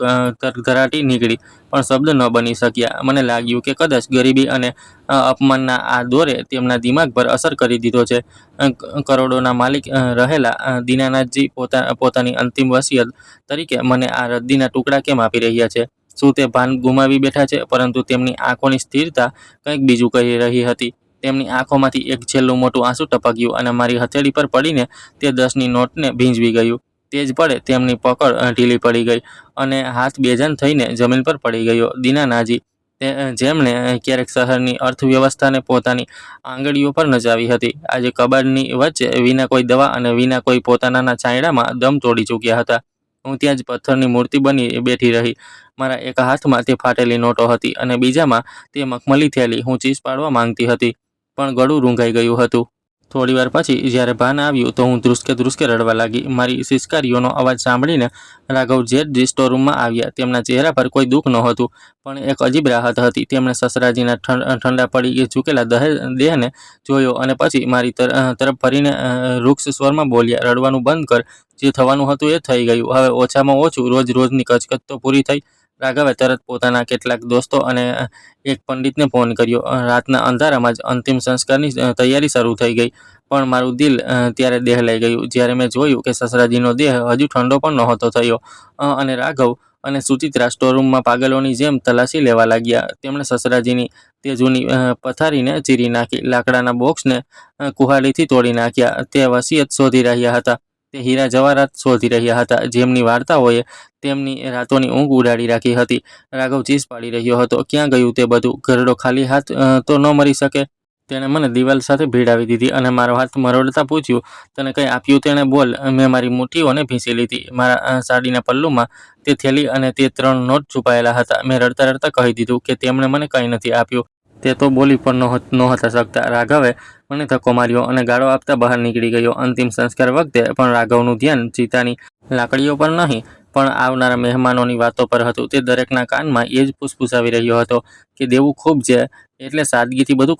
ધરાટી નીકળી, પણ શબ્દ ન બની શક્યા. મને લાગ્યું કે કદાચ ગરીબી અને અપમાનના આ દોરે તેમના દિમાગ પર અસર કરી દીધો છે. કરોડોના માલિક રહેલા દીનાનાથજી પોતાની અંતિમ વસિયત તરીકે મને આ રદ્દીના ટુકડા કેમ આપી રહ્યા છે? શું તે ભાન ગુમાવી બેઠા છે? પરંતુ તેમની આંખોની સ્થિરતા કંઈક બીજું કહી રહી હતી. તેમની આંખોમાંથી એક છેલ્લું મોટું આંસુ ટપક્યું અને મારી હથેળી પર પડીને તે 10ની નોટને ભીંજવી ગયું. તે જ પળે તેમની પકડ ઢીલી પડી ગઈ અને હાથ બેજાન થઈને જમીન પર પડી ગયો. દીના નાજી, જેમણે ક્યારેક શહેરની અર્થવ્યવસ્થાને પોતાની આંગળીઓ પર નચાવી હતી, આજે કબાટની વચ્ચે વિના કોઈ દવા અને વિના કોઈ પોતાનાના છાંયડામાં દમ તોડી ચૂક્યા હતા. હું ત્યાં જ પથ્થરની મૂર્તિ બની બેઠી રહી. મારા એક હાથમાં તે ફાટેલી નોટો હતી અને બીજામાં તે મખમલી થેલી. હું ચીસ પાડવા માંગતી હતી, પણ ગળું રૂંધાઈ ગયું હતું. થોડીવાર પછી જ્યારે ભાન આવ્યું તો હું ધ્રુસકે રડવા લાગી. મારી સિસકારીઓનો અવાજ સાંભળીને રાઘવ જેઠજી સ્ટોરરૂમમાં આવ્યા. તેમના ચહેરા પર કોઈ દુઃખ નહોતું, પણ એક અજીબ રાહત હતી. તેમણે સસરાજીના ઠંડા પડી ઝૂકેલા દેહને જોયો અને પછી મારી તરફ ફરીને રૂક્ષ સ્વરમાં બોલ્યા, રડવાનું બંધ કર. જે થવાનું હતું એ થઈ ગયું. હવે ઓછામાં ઓછું રોજની કચકચ તો પૂરી થઈ. રાઘવે તરત પોતાના કેટલાક દોસ્તો અને એક પંડિતને ફોન કર્યો. રાતના અંધારામાં જ અંતિમ સંસ્કારની તૈયારી શરૂ થઈ ગઈ. પણ મારું દિલ ત્યારે દહેલાઈ ગયું જ્યારે મેં જોયું કે સસરાજીનો દેહ હજુ ઠંડો પણ નહોતો થયો અને રાઘવ અને સુચિત્રા સ્ટોરરૂમમાં પાગલોની જેમ તલાશી લેવા લાગ્યા. તેમણે સસરાજીની તે જૂની પથારીને ચીરી નાખી, લાકડાના બોક્સને કુહાડીથી તોડી નાખ્યા. તે વસિયત શોધી રહ્યા હતા, તે હીરા જવાહરાત શોધી રહ્યા હતા, જેમની વાર્તાઓએ તેમની રાતોની ઊંઘ ઉડાડી રાખી હતી. રાઘવ ચીસ પાડી રહ્યો હતો. ક્યાં ગયું તે બધું? ઘરડો ખાલી હાથ તો ન મરી શકે? તેણે મને દિવાલ સાથે ભીડાવી દીધી અને મારો હાથ મરોડતા પૂછ્યું, તને કંઈ આપ્યું તેણે? બોલ. મેં મારી મુઠ્ઠીઓને ભીંસી લીધી. મારા સાડીના પલ્લુમાં તે થેલી અને તે 3 નોટ છુપાયેલા હતા. મેં રડતા રડતા કહી દીધું કે તેમણે મને કંઈ નથી આપ્યું. તે તો બોલી પણ નહોતા શકતા. રાઘવે મને ધક્કો માર્યો અને ગાળો આપતા બહાર નીકળી ગયો. અંતિમ સંસ્કાર વખતે પણ રાઘવનું ધ્યાન ચિતાની લાકડીઓ પર નહીં, પણ આવનારા મહેમાનોની વાતો પર હતું. તે દરેકના કાનમાં એ જ ફૂસફૂસાવી રહ્યો હતો કે દેવું ખૂબ છે, એટલે સાદગીથી બધું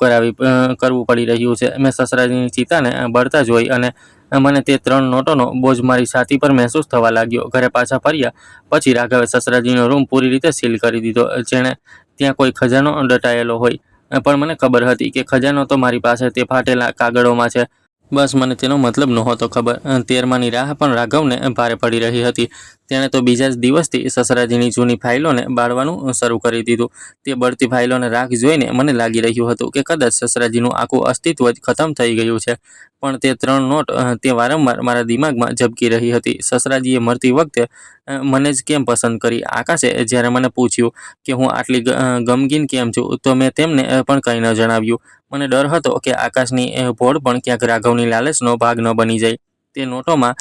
કરવું પડી રહ્યું છે. મેં સસરાજીની ચિતાને બળતા જોઈ અને મને તે 3 નોટોનો બોજ મારી છાતી પર મહેસૂસ થવા લાગ્યો. ઘરે પાછા ફર્યા પછી રાઘવે સસરાજીનો રૂમ પૂરી રીતે સીલ કરી દીધો, જેણે ત્યાં કોઈ ખજાનો દટાયેલો હોય. પણ મને ખબર હતી કે ખજાનો તો મારી પાસે તે ફાટેલા કાગળોમાં છે. બસ મને તેનો મતલબ નહોતો ખબર. 13માની રાહ પણ રાઘવને ભારે પડી રહી હતી. તેણે તો બીજા જ દિવસથી સસરાજીની જૂની ફાઇલોને બાળવાનું શરૂ કરી દીધું. તે બળતી ફાઇલોને રાખ જોઈને મને લાગી રહ્યું હતું કે કદાચ સસરાજીનું આખું અસ્તિત્વ જ ખતમ થઈ ગયું છે. પણ તે 3 નોટ તે વારંવાર મારા દિમાગમાં ઝબકી રહી હતી. સસરાજીએ મરતી વખતે મને જ કેમ પસંદ કરી? આકાશે જ્યારે મને પૂછ્યું કે હું આટલી ગમગીન કેમ છું, તો મેં તેમને પણ કંઈ ન જણાવ્યું. મને ડર હતો કે આકાશની ભોળ પણ ક્યાંક રાઘવની લાલચનો ભાગ ન બની જાય. તે નોટોમાં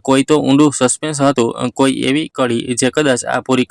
કોઈ તો ઊંડું સસ્પેન્સ હતું, કોઈ એવી કડી જે કદાચ આ પૂરી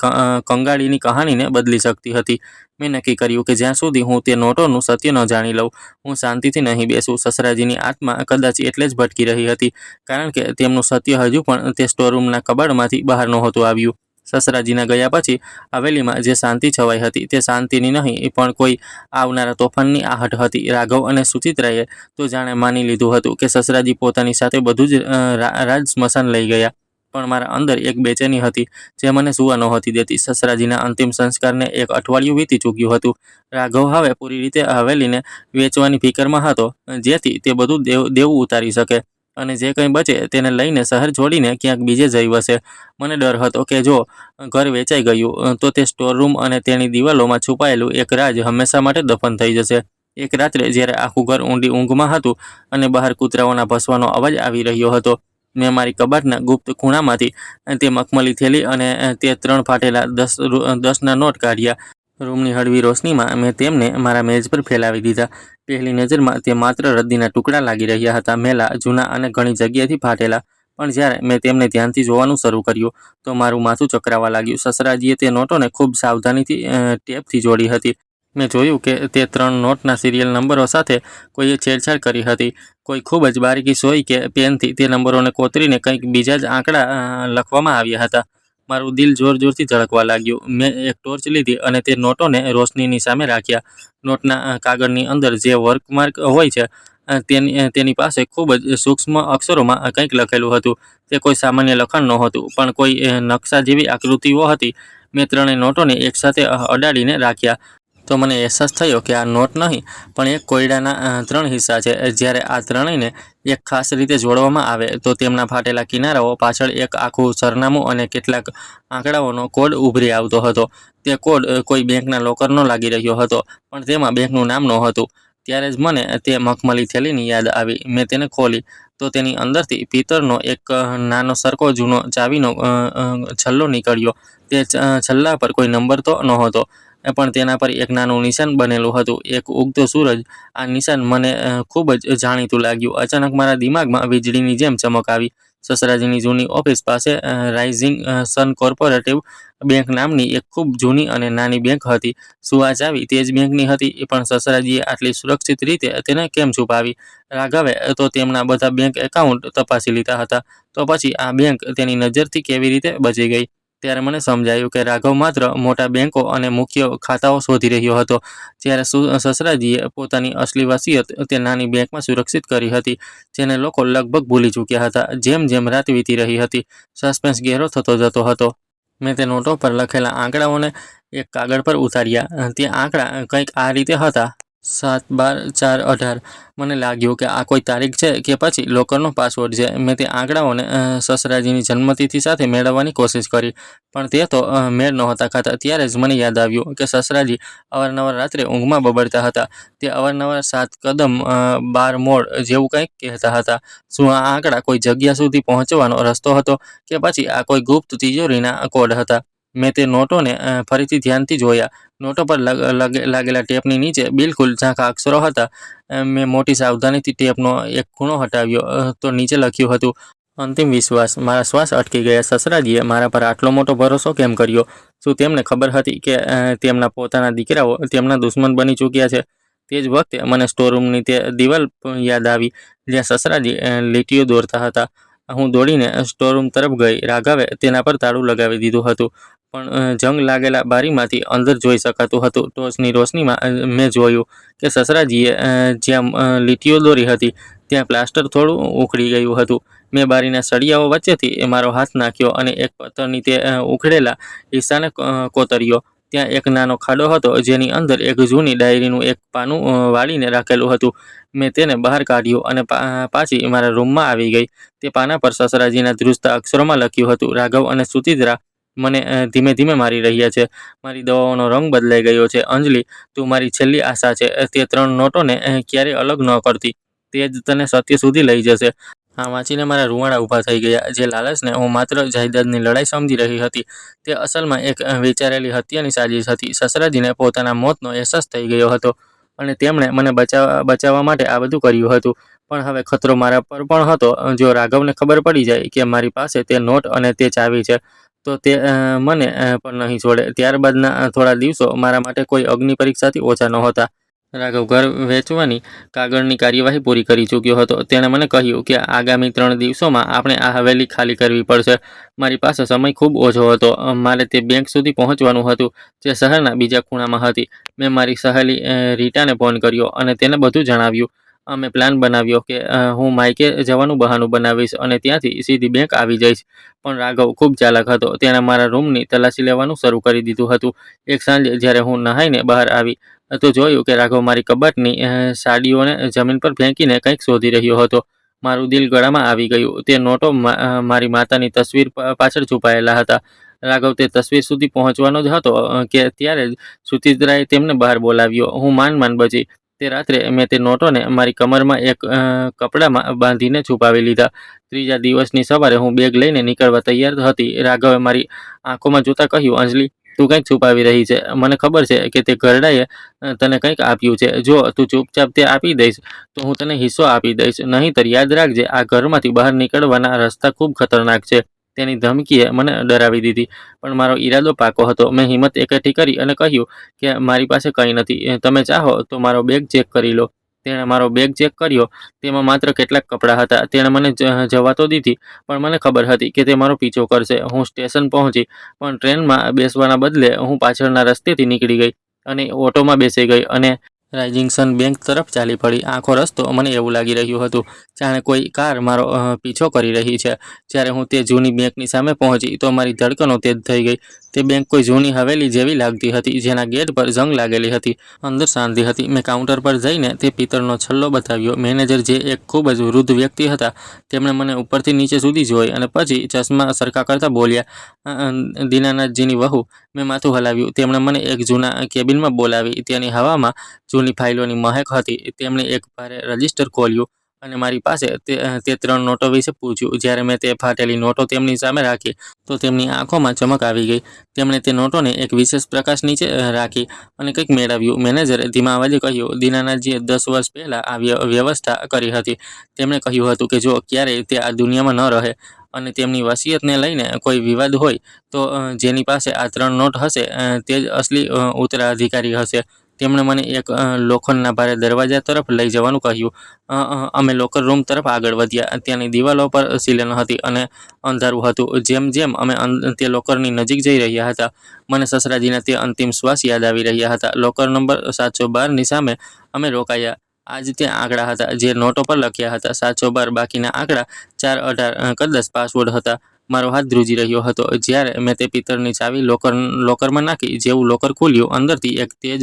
કંગાળીની કહાનીને બદલી શકતી હતી. મેં નક્કી કર્યું કે જ્યાં સુધી હું તે નોટોનું સત્ય ન જાણી લઉં, હું શાંતિથી નહીં બેસું. સસરાજીની આત્મા કદાચ એટલે જ ભટકી રહી હતી, કારણ કે તેમનું સત્ય હજુ પણ તે સ્ટોરરૂમના કબાટમાંથી બહાર નહોતું આવ્યું. સસરાજીના ગયા પછી હવેલીમાં જે શાંતિ છવાઈ હતી, તે શાંતિની નહીં, પણ કોઈ આવનારા તોફાનની આહટ હતી. રાઘવ અને સુચિત્રાએ તો જાણે માની લીધું હતું કે સસરાજી પોતાની સાથે બધું જ રાજ સ્મશાન લઈ ગયા. પણ મારા અંદર એક બેચેની હતી જે મને સૂવા નહોતી દેતી. સસરાજીના અંતિમ સંસ્કારને 1 અઠવાડિયું વીતી ચૂક્યું હતું. રાઘવ હવે પૂરી રીતે હવેલીને વેચવાની ફિકરમાં હતો, જેથી તે બધું દેવું ઉતારી શકે અને જે કંઈ બચે તેને લઈને શહેર છોડીને ક્યાંક બીજે જઈ વસે. મને ડર હતો કે જો ઘર વેચાઈ ગયું તો તે સ્ટોરરૂમ અને તેની દિવાલોમાં છુપાયેલું એક રાજ હંમેશા માટે દફન થઈ જશે. એક રાત્રે જ્યારે આખું ઘર ઊંડી ઊંઘમાં હતું અને બહાર કૂતરાઓના ભસવાનો અવાજ આવી રહ્યો હતો, મેં મારી કબાટના ગુપ્ત ખૂણામાંથી તે મખમલી થેલી અને તે 3 ફાટેલા 10ના નોટ કાઢ્યા. રૂમની હળવી રોશનીમાં મેં તેમને મારા મેજ પર ફેલાવી દીધા. પહેલી નજરમાં તે માત્ર રદ્દીના ટુકડા લાગી રહ્યા હતા, મેલા, જૂના અને ઘણી જગ્યાએથી ફાટેલા. પણ જ્યારે મેં તેમને ધ્યાનથી જોવાનું શરૂ કર્યું તો મારું માથું ચકરાવા લાગ્યું. સસરાજીએ તે નોટોને ખૂબ સાવધાનીથી ટેપથી જોડી હતી. મેં જોયું કે તે 3 નોટના સિરિયલ નંબરો સાથે કોઈએ છેડછાડ કરી હતી. કોઈ ખૂબ જ બારીકી સોય કે પેનથી તે નંબરોને કોતરીને કંઈક બીજા જ આંકડા લખવામાં આવ્યા હતા. મારું દિલ જોરથી ધડકવા લાગ્યું. મેં એક ટોર્ચ લીધી અને તે નોટોને રોશનીની સામે રાખ્યા. નોટના કાગળની અંદર જે વર્કમાર્ક હોય છે, તેની પાસે ખૂબ જ સૂક્ષ્મ અક્ષરોમાં કંઈક લખેલું હતું. તે કોઈ સામાન્ય લખાણ નહોતું, પણ કોઈ નકશા જેવી આકૃતિઓ હતી. મેં 3 નોટોને એકસાથે અડાડીને રાખ્યા તો મને અહેસાસ થયો કે આ નોટ નહીં, પણ એક કોયડાના 3 હિસ્સા છે. જ્યારે આ ત્રણેયને એક ખાસ રીતે જોડવામાં આવે તો તેમના ફાટેલા કિનારાઓ પાછળ એક આખું સરનામું અને કેટલાક આંકડાઓનો કોડ ઉભરી આવતો હતો. તે કોડ કોઈ બેંકના લોકરનો લાગી રહ્યો હતો, પણ તેમાં બેંકનું નામ નહોતું. ત્યારે જ મને તે મખમલી થેલીની યાદ આવી. મેં તેને ખોલી તો તેની અંદરથી પિત્તળનો એક નાનો સરખો જૂનો ચાવીનો છલ્લો નીકળ્યો. તે છલ્લા પર કોઈ નંબર તો નહોતો, પણ તેના પર એક નાનું નિશાન બનેલું હતું, એક ઉગતો સૂરજ. આ નિશાન મને ખૂબ જ જાણીતું લાગ્યું. અચાનક મારા દિમાગમાં વીજળીની જેમ ચમક આવી. સસરાજીની જૂની ઓફિસ પાસે રાઇઝિંગ સન કોર્પોરેટિવ બેંક નામની એક ખૂબ જૂની અને નાની બેંક હતી. શું આ ચાવી તે જ બેંકની હતી? પણ સસરાજીએ આટલી સુરક્ષિત રીતે તેને કેમ છુપાવી? રાઘવે તો તેમના બધા બેંક એકાઉન્ટ તપાસી લીધા હતા, તો પછી આ બેંક તેની નજરથી કેવી રીતે બચી ગઈ? ત્યારે મને સમજાયું કે રાઘવ માત્ર મોટા બેંકો અને મુખ્ય ખાતાઓ શોધી રહ્યો હતો, જ્યારે સસરાજીએ પોતાની અસલી વસિયત તે નાની બેંકમાં સુરક્ષિત કરી હતી, જેને લોકો લગભગ ભૂલી ચૂક્યા હતા. જેમ જેમ રાત વીતી રહી હતી, સસ્પેન્સ ગહેરો થતો જતો હતો. મેં તે નોટો પર લખેલા આંકડાઓને એક કાગળ પર ઉતાર્યા. તે આંકડા કંઈક આ રીતે હતા: 7/12/4/18. મને લાગ્યું કે આ કોઈ તારીખ છે કે પછી લોકરનો પાસવર્ડ છે. મેં તે આંકડાઓને સસરાજીની જન્મતિથિ સાથે મેળવવાની કોશિશ કરી, પણ તે તો મેળ નહોતા ખાતા. ત્યારે જ મને યાદ આવ્યું કે સસરાજી અવારનવાર રાત્રે ઊંઘમાં બબડતા હતા. તે અવારનવાર 7 કદમ 12 મોડ જેવું કંઈક કહેતા હતા. શું આ આંકડા કોઈ જગ્યા સુધી પહોંચવાનો રસ્તો હતો, કે પછી આ કોઈ ગુપ્ત તિજોરીના કોડ હતા? મેં તે નોટોને ફરીથી ધ્યાનથી જોયા. નોટો પર લાગેલા ટેપની નીચે બિલકુલ ઝાંખા અક્ષરો હતા. મેં મોટી સાવધાનીથી ટેપનો એક ખૂણો હટાવ્યો તો નીચે લખ્યું હતું: અંતિમ વિશ્વાસ. મારા શ્વાસ અટકી ગયા. સસરાજીએ મારા પર આટલો મોટો ભરોસો કેમ કર્યો? શું તેમને ખબર હતી કે તેમના પોતાના દીકરાઓ તેમના દુશ્મન બની ચૂક્યા છે? તે જ વખતે મને સ્ટોરરૂમની તે દિવાલ યાદ આવી જ્યાં સસરાજી લીટીઓ દોરતા હતા. હું દોડીને સ્ટોરરૂમ તરફ ગઈ. રાઘવે તેના પર તાળું લગાવી દીધું હતું, પણ જંગ લાગેલા બારીમાંથી અંદર જોઈ શકાતું હતું. ટોર્ચની રોશનીમાં મેં જોયું કે સસરાજીએ જ્યાં લીટીઓ દોરી હતી ત્યાં પ્લાસ્ટર થોડું ઉખડી ગયું હતું. મેં બારીના સળિયાઓ વચ્ચેથી મારો હાથ નાખ્યો અને એક પથ્થરની તે ઉખડેલા હિસ્સાને કોતર્યો. ત્યાં એક નાનો ખાડો હતો, જેની અંદર એક જૂની ડાયરીનું એક પાનું વાળીને રાખેલું હતું. મેં તેને બહાર કાઢ્યું અને પાછી મારા રૂમમાં આવી ગઈ. તે પાના પર સસરાજીના ધ્રુજતા અક્ષરોમાં લખ્યું હતું: રાઘવ અને સુચિત્રા મને ધીમે ધીમે મારી રહ્યા છે. મારી દવાઓનો રંગ બદલાઈ ગયો છે. અંજલિ, તું મારી છેલ્લી આશા છે. તે 3 નોટોને ક્યારેય અલગ ન કરતી. તે જ તને સત્ય સુધી લઈ જશે. આ વાંચીને મારા રૂવાડા ઊભા થઈ ગયા. જે લાલચને હું માત્ર જાયદાદની લડાઈ સમજી રહી હતી, તે અસલમાં એક વિચારેલી હત્યાની સાજિશ હતી. સસરાજીને પોતાના મોતનો અહેસાસ થઈ ગયો હતો અને તેમણે મને બચાવવા માટે આ બધું કર્યું હતું. પણ હવે ખતરો મારા પર પણ હતો. જો રાઘવને ખબર પડી જાય કે મારી પાસે તે નોટ અને તે ચાવી છે, તો તે મને પણ નહીં છોડે. ત્યારબાદના થોડા દિવસો મારા માટે કોઈ અગ્નિ પરીક્ષાથી ઓછા નહોતા. રાઘવ ઘર વેચવાની કાગળની કાર્યવાહી પૂરી કરી ચૂક્યો હતો. તેણે મને કહ્યું કે આગામી 3 દિવસોમાં આપણે આ હવેલી ખાલી કરવી પડશે. મારી પાસે સમય ખૂબ ઓછો હતો. મારે તે બેંક સુધી પહોંચવાનું હતું, જે શહેરના બીજા ખૂણામાં હતી. મેં મારી સહેલી રીટાને ફોન કર્યો અને તેને બધું જણાવ્યું. અમે પ્લાન બનાવ્યો કે હું માયકે જવાનું બહાનું બનાવીશ અને ત્યાંથી સીધી બેંક આવી જઈશ. પણ રાઘવ ખૂબ ચાલાક હતો. તેણે મારા રૂમની તલાશી લેવાનું શરૂ કરી દીધું હતું. એક સાંજે જ્યારે હું નહાઈને બહાર આવી તો જોયું કે રાઘવ મારી કબાટની સાડીઓને જમીન પર ફેંકીને કંઈક શોધી રહ્યો હતો. મારું દિલ ગળામાં આવી ગયું. તે નોટો મારી માતાની તસવીર પાછળ છુપાયેલા હતા. રાઘવ તે તસવીર સુધી પહોંચવાનો જ હતો કે ત્યારે જ સુચિત્રાએ તેમને બહાર બોલાવ્યો. હું માંડ બચી. તે રાત્રે મેં તે નોટોને મારી કમરમાં એક કપડામાં બાંધીને છુપાવી લીધા. ત્રીજા દિવસની સવારે હું બેગ લઈને નીકળવા તૈયાર હતી. રાઘવે મારી આંખોમાં જોતા કહ્યું: અંજલિ, તું કંઈક છુપાવી રહી છે. મને ખબર છે કે તે ઘરડાએ તને કંઈક આપ્યું છે. જો તું ચૂપચાપ તે આપી દઈશ તો હું તને હિસ્સો આપી દઈશ. નહીંતર યાદ રાખજે, આ ઘરમાંથી બહાર નીકળવાના રસ્તા ખૂબ ખતરનાક છે. તેની ધમકીએ મને ડરાવી દીધી, પણ મારો ઈરાદો પાકો હતો. મેં હિંમત એકઠી કરી અને કહ્યું કે મારી પાસે કંઈ નથી. તમે ચાહો તો મારો બેગ ચેક કરી લો. તેણે મારો બેગ ચેક કર્યો. તેમાં માત્ર કેટલાક કપડાં હતા. તેણે મને જવા તો દીધી, પણ મને ખબર હતી કે તે મારો પીછો કરશે. હું સ્ટેશન પહોંચી, પણ ટ્રેનમાં બેસવાના બદલે હું પાછળના રસ્તેથી નીકળી ગઈ અને ઓટોમાં બેસી ગઈ અને રાઇઝિંગ સન બેંક તરફ ચાલી પડી. આખો રસ્તો મને એવું લાગી રહ્યું હતું જાણે કોઈ કાર મારો પીછો કરી રહી છે. જ્યારે હું તે જૂની બેંકની સામે પહોંચી તો મારી ધડકનો તેજ થઈ ગઈ. તે બેંક કોઈ જૂની હવેલી જેવી લાગતી હતી, જેના ગેટ પર જંગ લાગેલી હતી. અંદર શાંતિ હતી. મેં કાઉન્ટર પર જઈને તે પિત્તળનો છલ્લો બતાવ્યો. મેનેજર, જે એક ખૂબ જ વૃદ્ધ વ્યક્તિ હતા, તેમણે મને ઉપરથી નીચે સુધી જોઈ અને પછી ચશ્મા સરખા કરતા બોલ્યા: દીનાનાથજીની વહુ. મેં માથું હલાવ્યું. તેમણે મને એક જૂના કેબિનમાં બોલાવી. ત્યાંની હવામાં જૂની ફાઇલોની મહેક હતી. તેમણે એક ભારે રજિસ્ટર ખોલ્યું અને મારી પાસે તે 3 નોટો વિશે પૂછ્યું. જ્યારે મેં તે ફાટેલી નોટો તેમની સામે રાખી તો તેમની આંખોમાં ચમક આવી ગઈ. તેમણે તે નોટોને એક વિશેષ પ્રકાશ નીચે રાખી અને કંઈક મેળવ્યું. મેનેજરે ધીમા અવાજે કહ્યું, "દીનાનાથજીએ 10 વર્ષ પહેલાં આ વ્યવસ્થા કરી હતી. તેમણે કહ્યું હતું કે જો ક્યારેય તે આ દુનિયામાં ન રહે અને તેમની વસિયતને લઈને કોઈ વિવાદ હોય તો જેની પાસે આ 3 નોટ હશે તે જ અસલી ઉત્તરાધિકારી હશે." તેમણે મને એક લોખંડના ભારે દરવાજા તરફ લઈ જવાનું કહ્યું. અમે લોકર રૂમ તરફ આગળ વધ્યા. ત્યાંની દિવાલો પર સીલન હતી અને અંધારું હતું. જેમ જેમ અમે તે લોકરની નજીક જઈ રહ્યા હતા, મને સસરાજીના તે અંતિમ શ્વાસ યાદ આવી રહ્યા હતા. લોકર નંબર 712ની સામે અમે રોકાયા. આજ તે આંકડા હતા જે નોટો પર લખ્યા હતા. 712, બાકીના આંકડા 418. કદાચ પાસવર્ડ હતા. મારો હાથ ધ્રુજી રહ્યો હતો જ્યારે મેં તે પિત્તળની ચાવી લોકરમાં નાખી. જેવું લોકર ખુલ્યું, અંદરથી એક તેજ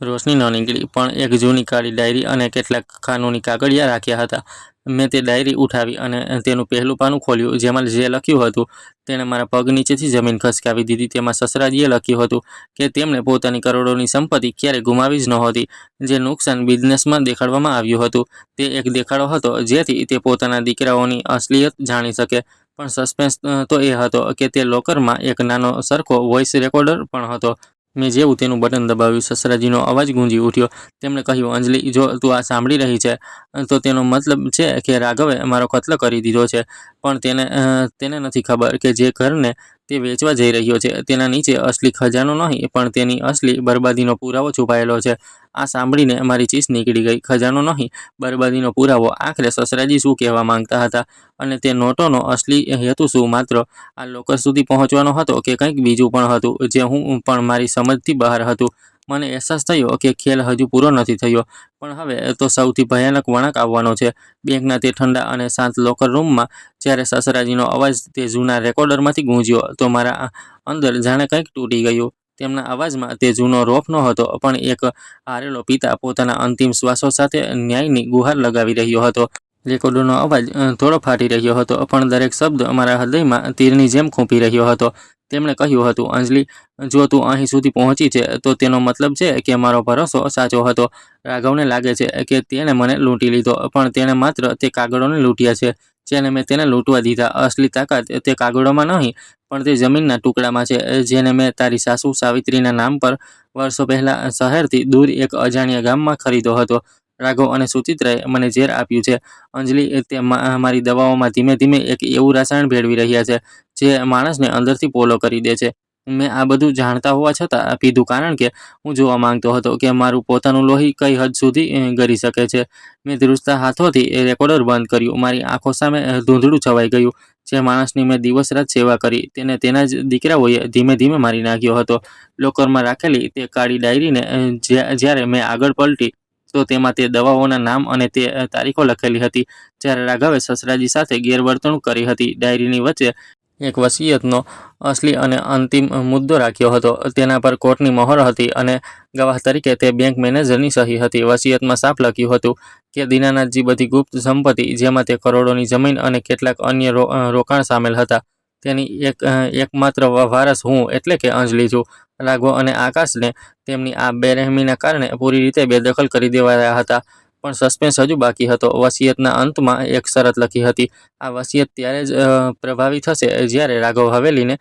રોશની ન નીકળી, પણ એક જૂની કાળી ડાયરી અને કેટલાક કાનૂની કાગળિયા રાખ્યા હતા. મેં તે ડાયરી ઉઠાવી અને તેનું પહેલું પાનું ખોલ્યું. જેમાં જે લખ્યું હતું તેણે મારા પગ નીચેથી જમીન ખસકાવી દીધી. તેમાં સસરાજીએ લખ્યું હતું કે તેમણે પોતાની કરોડોની સંપત્તિ ક્યારેય ગુમાવી જ નહોતી. જે નુકસાન બિઝનેસમાં દેખાડવામાં આવ્યું હતું તે એક દેખાડો હતો જેથી તે પોતાના દીકરાઓની અસલિયત જાણી શકે. પણ સસ્પેન્સ તો એ હતો કે તે લોકરમાં એક નાનો સરખો વોઇસ રેકોર્ડર પણ હતો. મેં જેવું તેનું બટન દબાવ્યું, સસરાજીનો અવાજ ગુંજી ઉઠ્યો. તેમણે કહ્યું, "અંજલિ, જો તું આ સાંભળી રહી છે તો તેનો મતલબ છે કે રાઘવે મારો કત્લ કરી દીધો છે. પણ તેને નથી ખબર કે જે ઘરને તે વેચવા જઈ રહ્યો છે તેના નીચે અસલી ખજાનો નહીં પણ તેની અસલી બરબાદીનો પુરાવો છુપાયેલો છે." આ સાંભળીને મારી ચીસ નીકળી ગઈ. ખજાનો નહીં, બરબાદીનો પુરાવો. આખરે સસરાજી શું કહેવા માંગતા હતા? અને તે નોટોનો અસલી હેતુ શું? માત્ર આ લોકર સુધી પહોંચવાનો હતો કે કંઈક બીજું પણ હતું જે હું પણ મારી સમજથી બહાર હતું? મને અહેસાસ થયો કે ખેલ હજુ પૂરો નથી થયો, પણ હવે તો સૌથી ભયાનક વળાંક આવવાનો છે. બેંકના તે ઠંડા અને શાંત લોકર રૂમમાં જ્યારે સસરાજીનો અવાજ તે જૂના રેકોર્ડરમાંથી ગૂંજ્યો તો મારા અંદર જાણે કંઈક તૂટી ગયું. તેમના અવાજમાં તે જૂનો રોફ નહોતો, પણ એક હારેલો પિતા પોતાના અંતિમ શ્વાસો સાથે ન્યાયની ગુહાર લગાવી રહ્યો હતો. રેકોર્ડરનો અવાજ થોડો ફાટી રહ્યો હતો, પણ દરેક શબ્દ મારા હૃદયમાં તીરની જેમ ખૂંપી રહ્યો હતો. તેમણે કહ્યું હતું, "અંજલિ, જો તું અહીં સુધી પહોંચી છે તો તેનો મતલબ છે કે મારો ભરોસો સાચો હતો. રાઘવને લાગે છે કે તેણે મને લૂંટી લીધો, પણ તેણે માત્ર તે કાગળોને લૂંટ્યા છે જેને મેં તેને લૂંટવા દીધા. અસલી તાકાત તે કાગળોમાં નહીં પણ તે જમીનના ટુકડામાં છે જેને મેં તારી સાસુ સાવિત્રીના નામ પર વર્ષો પહેલાં શહેરથી દૂર એક અજાણ્યા ગામમાં ખરીદ્યો હતો. રાઘવ અને સુચિત્રાએ મને ઝેર આપ્યું છે. અંજલિ, તે મારી દવાઓમાં ધીમે ધીમે એક એવું રસાયણ ભેળવી રહ્યા છે જે માણસને અંદરથી પોલો કરી દે છે. મેં આ બધું જાણતા હોવા છતાં પીધું કારણ કે હું જોવા માંગતો હતો કે મારું પોતાનું લોહી કઈ હદ સુધી ગળી શકે છે." મેં ધ્રુજતા હાથોથી રેકોર્ડર બંધ કર્યું. મારી આંખો સામે ધૂંધળું છવાઈ ગયું. જે માણસની મેં દિવસ રાત સેવા કરી તેને તેના જ દીકરાઓએ ધીમે ધીમે મારી નાખ્યો હતો. લોકરમાં રાખેલી તે કાળી ડાયરીને જ્યારે મેં આગળ પલટી તો તેમાં તે દવાઓના નામ અને તે તારીખો લખેલી હતી જ્યારે રાઘવે સસરાજી સાથે ગેરવર્તણૂક કરી હતી. ડાયરીની વચ્ચે એક વસિયતનો અસલી અને અંતિમ મુદ્દો રાખ્યો હતો. તેના પર કોર્ટની મહોર હતી અને ગવાહ તરીકે તે બેંક મેનેજરની સહી હતી. વસિયતમાં સાફ લખ્યું હતું કે દીનાનાથજી બધી ગુપ્ત સંપત્તિ, જેમાં તે કરોડોની જમીન અને કેટલાક અન્ય રોકાણ સામેલ હતા, તેની એકમાત્ર વારસ હું એટલે કે અંજલિ છું. રાઘવ અને આકાશને તેમની આ બેરહેમીના કારણે પૂરી રીતે બેદખલ કરી દેવાયા હતા. પણ સસ્પેન્સ હજુ બાકી હતો. વસિયતના અંતમાં એક શરત લખી હતી. આ વસિયત ત્યારે જ પ્રભાવી થશે જ્યારે રાઘવ હવેલીને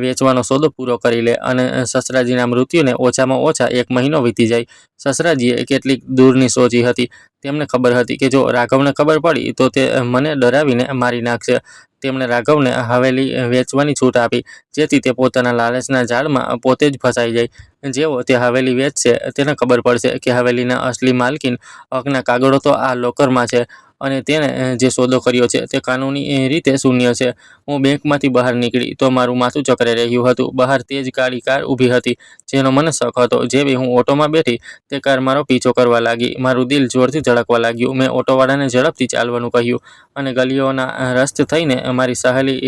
વેચવાનો સોદો પૂરો કરી લે અને સસરાજીના મૃત્યુને ઓછામાં ઓછા 1 મહિનો વીતી જાય. સસરાજીએ કેટલીક દૂરની સોચી હતી. તેમને ખબર હતી કે જો રાઘવને ખબર પડી તો તે મને ડરાવીને મારી નાખશે. તેમણે રાઘવને હવેલી વેચવાની છૂટ આપી જેથી તે પોતાના લાલચના જાળમાં પોતે જ ફસાઈ જાય. જેવો તે હવેલી વેચશે તેને ખબર પડશે કે હવેલીના અસલી માલકીન હકના કાગળો તો આ લોકરમાં છે અને તેણે જે સોદો કર્યો છે તે કાનૂની રીતે શૂન્ય છે. હું બેંકમાંથી બહાર નીકળી તો મારું માથું ચક્કરે રહ્યું હતું. બહાર તે જ કાળી કાર ઊભી હતી જેનો મને શક હતો. જેવી હું ઓટોમાં બેઠી તે કાર મારો પીછો કરવા લાગી. મારું દિલ જોરથી ધડકવા લાગ્યું. મેં ઓટોવાળાને ઝડપથી ચાલવાનું કહ્યું અને ગલીઓના રસ્તે થઈને મારી સહેલી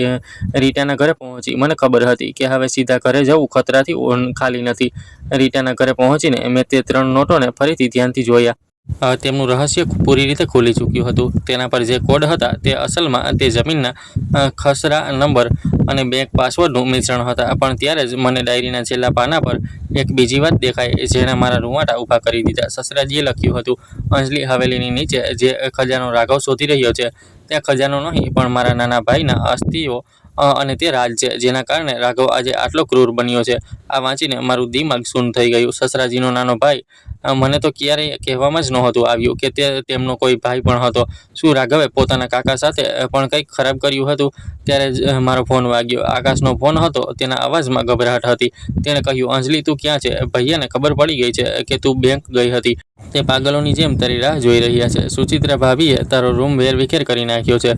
રીટાના ઘરે પહોંચી. મને ખબર હતી કે હવે સીધા ઘરે જવું ખતરાથી ખાલી નથી. રીટાના ઘરે પહોંચીને મેં તે 3 નોટોને ફરીથી ધ્યાનથી જોયા. તેમનું રહસ્ય પૂરી રીતે ખુલી ચૂક્યું હતું. તેના પર જે કોડ હતા તે અસલમાં તે જમીનના ખસરા નંબર અને બેંક પાસવર્ડનું મિશ્રણ હતા. પણ ત્યારે જ મને ડાયરીના છેલ્લા પાના પર એક બીજી વાત દેખાઈ જેણે મારા રૂંવાટા ઊભા કરી દીધા. સસરાજીએ લખ્યું હતું, અંજલિ હવેલીની નીચે જે ખજાનો રાઘવ શોધી રહ્યો છે ત્યાં ખજાનો નહીં પણ મારા નાના ભાઈના અસ્થિઓ અને તે રાજ છે જેના કારણે રાઘવ આજે આટલો ક્રૂર બન્યો છે. આ વાંચીને મારું દિમાગ શૂન્ય થઈ ગયું. સસરાજીનો નાનો ભાઈ, મને તો ક્યારેય કહેવામાં જ નહોતું આવ્યું કે તે તેમનો કોઈ ભાઈ પણ હતો. શું રાઘવે પોતાના કાકા સાથે પણ કંઈક ખરાબ કર્યું હતું? ત્યારે જ મારો ફોન વાગ્યો. આકાશનો ફોન હતો. તેના અવાજમાં ગભરાટ હતી. તેણે કહ્યું, અંજલિ તું ક્યાં છે? ભૈયાને ખબર પડી ગઈ છે કે તું બેંક ગઈ હતી. તે પાગલોની જેમ તારી રાહ જોઈ રહ્યા છે. સુચિત્રા ભાભીએ તારો રૂમ વેરવિખેર કરી નાખ્યો છે.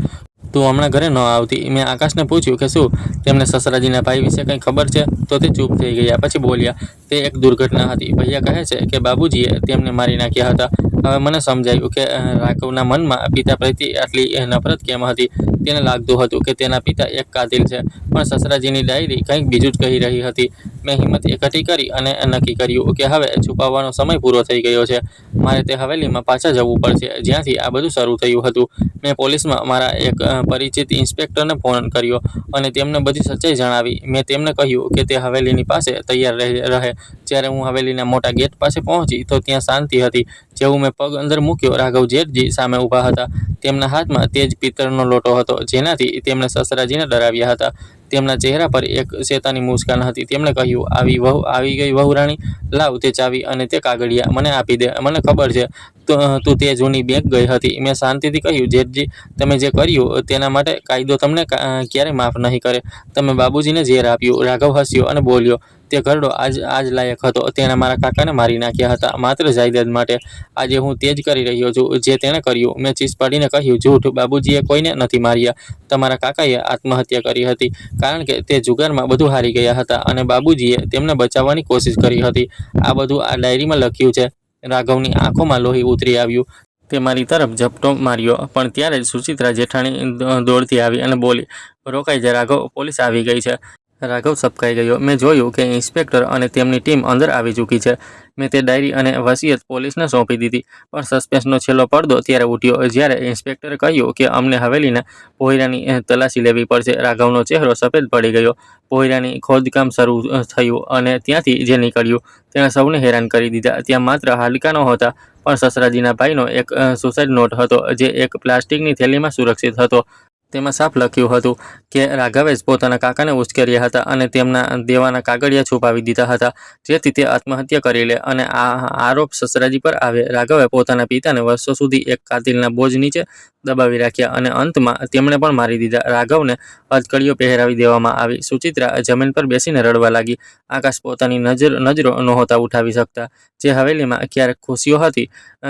તું હમણાં ઘરે ન આવતી. મેં આકાશને પૂછ્યું કે શું તેમને સસરાજીના ભાઈ વિશે કંઈ ખબર છે? તો તે ચૂપ થઈ ગયા. પછી બોલ્યા, તે એક દુર્ઘટના હતી. ભૈયા કહે છે કે બાબુજીએ તેમને મારી નાખ્યા હતા. હવે મને સમજાયું કે રાઘવના મનમાં પિતા પ્રત્યે આટલી નફરત કેમ હતી. તેને લાગતું હતું કે તેના પિતા એક કાતિલ છે, પણ સસરાજીની ડાયરી કંઈક બીજું જ કહી રહી હતી. મેં હિંમત એકઠી કરી અને નક્કી કર્યું કે હવે છુપાવવાનો સમય પૂરો થઈ ગયો છે. મારે તે હવેલીમાં પાછા જવું પડશે જ્યાંથી આ બધું શરૂ થયું હતું. મેં પોલીસમાં મારા એક પરિચિત ઇન્સ્પેક્ટરને ફોન કર્યો અને તેમને બધી સચ્ચાઈ જણાવી. મેં તેમને કહ્યું કે તે હવેલીની પાસે તૈયાર રહે. જ્યારે હું હવેલીના મોટા ગેટ પાસે પહોંચી તો ત્યાં શાંતિ હતી. જેવું મેં પગ અંદર મૂક્યો, રાઘવ જેઠજી સામે ઊભા હતા. તેમના હાથમાં તેજ પિત્તળનો લોટો હતો જેનાથી તેમણે સસરાજીને ડરાવ્યા હતા. તેમના ચહેરા પર એક શેતાની મુસ્કાન હતી. તેમણે કહ્યું, આવી ગઈ વહુરાણી, લાવ તે ચાવી અને તે કાગળિયા મને આપી દે. મને ખબર છે તું તે જૂની બેંક ગઈ હતી. મેં શાંતિથી કહ્યું, જેઠજી તમે જે કર્યું તેના માટે કાયદો તમને ક્યારેય માફ નહીં કરે. તમે બાબુજીને ઝેર આપ્યું. રાઘવ હસ્યો અને બોલ્યો, તે ઘરડો આજ લાયક હતો. તેણે મારા કાકાને મારી નાખ્યા હતા માત્ર જાયદાદ માટે. આજે હું તે જ કરી રહ્યો છું જે તેણે કર્યું. મેં ચીસ પાડીને કહ્યું, જૂઠ. બાબુજીએ કોઈને નથી માર્યા. તમારા કાકાએ આત્મહત્યા કરી હતી કારણ કે તે જુગારમાં બધું હારી ગયા હતા અને બાબુજીએ તેમને બચાવવાની કોશિશ કરી હતી. આ બધું આ ડાયરીમાં લખ્યું છે. રાઘવની આંખોમાં લોહી ઉતરી આવ્યું. તે મારી તરફ ઝપટો માર્યો પણ ત્યારે જ સુચિત્રા જેઠાણી દોડતી આવી અને બોલી, રોકાઈ જા રાઘવ, પોલીસ આવી ગઈ છે. રાઘવ સબકાઈ ગયો. મેં જોયું કે ઇન્સ્પેક્ટર અને તેમની ટીમ અંદર આવી ચૂકી છે. મેં તે ડાયરી અને વસિયત પોલીસને સોંપી દીધી. પણ સસ્પેન્સનો છેલ્લો પડદો ત્યારે ઉઠ્યો જ્યારે ઇન્સ્પેક્ટરે કહ્યું કે અમને હવેલીના ભોંયરાની તલાશી લેવી પડશે. રાઘવનો ચહેરો સફેદ પડી ગયો. ભોંયરાની ખોદકામ શરૂ થયું અને ત્યાંથી જે નીકળ્યું તેણે સૌને હેરાન કરી દીધા. ત્યાં માત્ર હાડકાં નહોતા પણ સસરાજીના ભાઈનો એક સુસાઇડ નોટ હતો જે એક પ્લાસ્ટિકની થેલીમાં સુરક્ષિત હતો. તેમાં સાફ લખ્યું હતું કે રાઘવે જ પોતાના કાકાને ઉશ્કેર્યા હતા અને તેમના દેવાના કાગળિયા છુપાવી દીધા હતા જેથી તે આત્મહત્યા કરી લે અને આ આરોપ સસરાજી પર આવે. રાઘવે પોતાના પિતાને વર્ષો સુધી એક કાતિલના બોજ નીચે દબાવી રાખ્યા અને અંતમાં તેમણે પણ મારી દીધા. રાઘવને હથકડીઓ પહેરાવી દેવામાં આવી. સુચિત્રા જમીન પર બેસીને રડવા લાગી. આકાશ પોતાની નજરો નહોતા ઉઠાવી શકતા. જે હવેલીમાં ક્યારેક ખુશીઓ હતી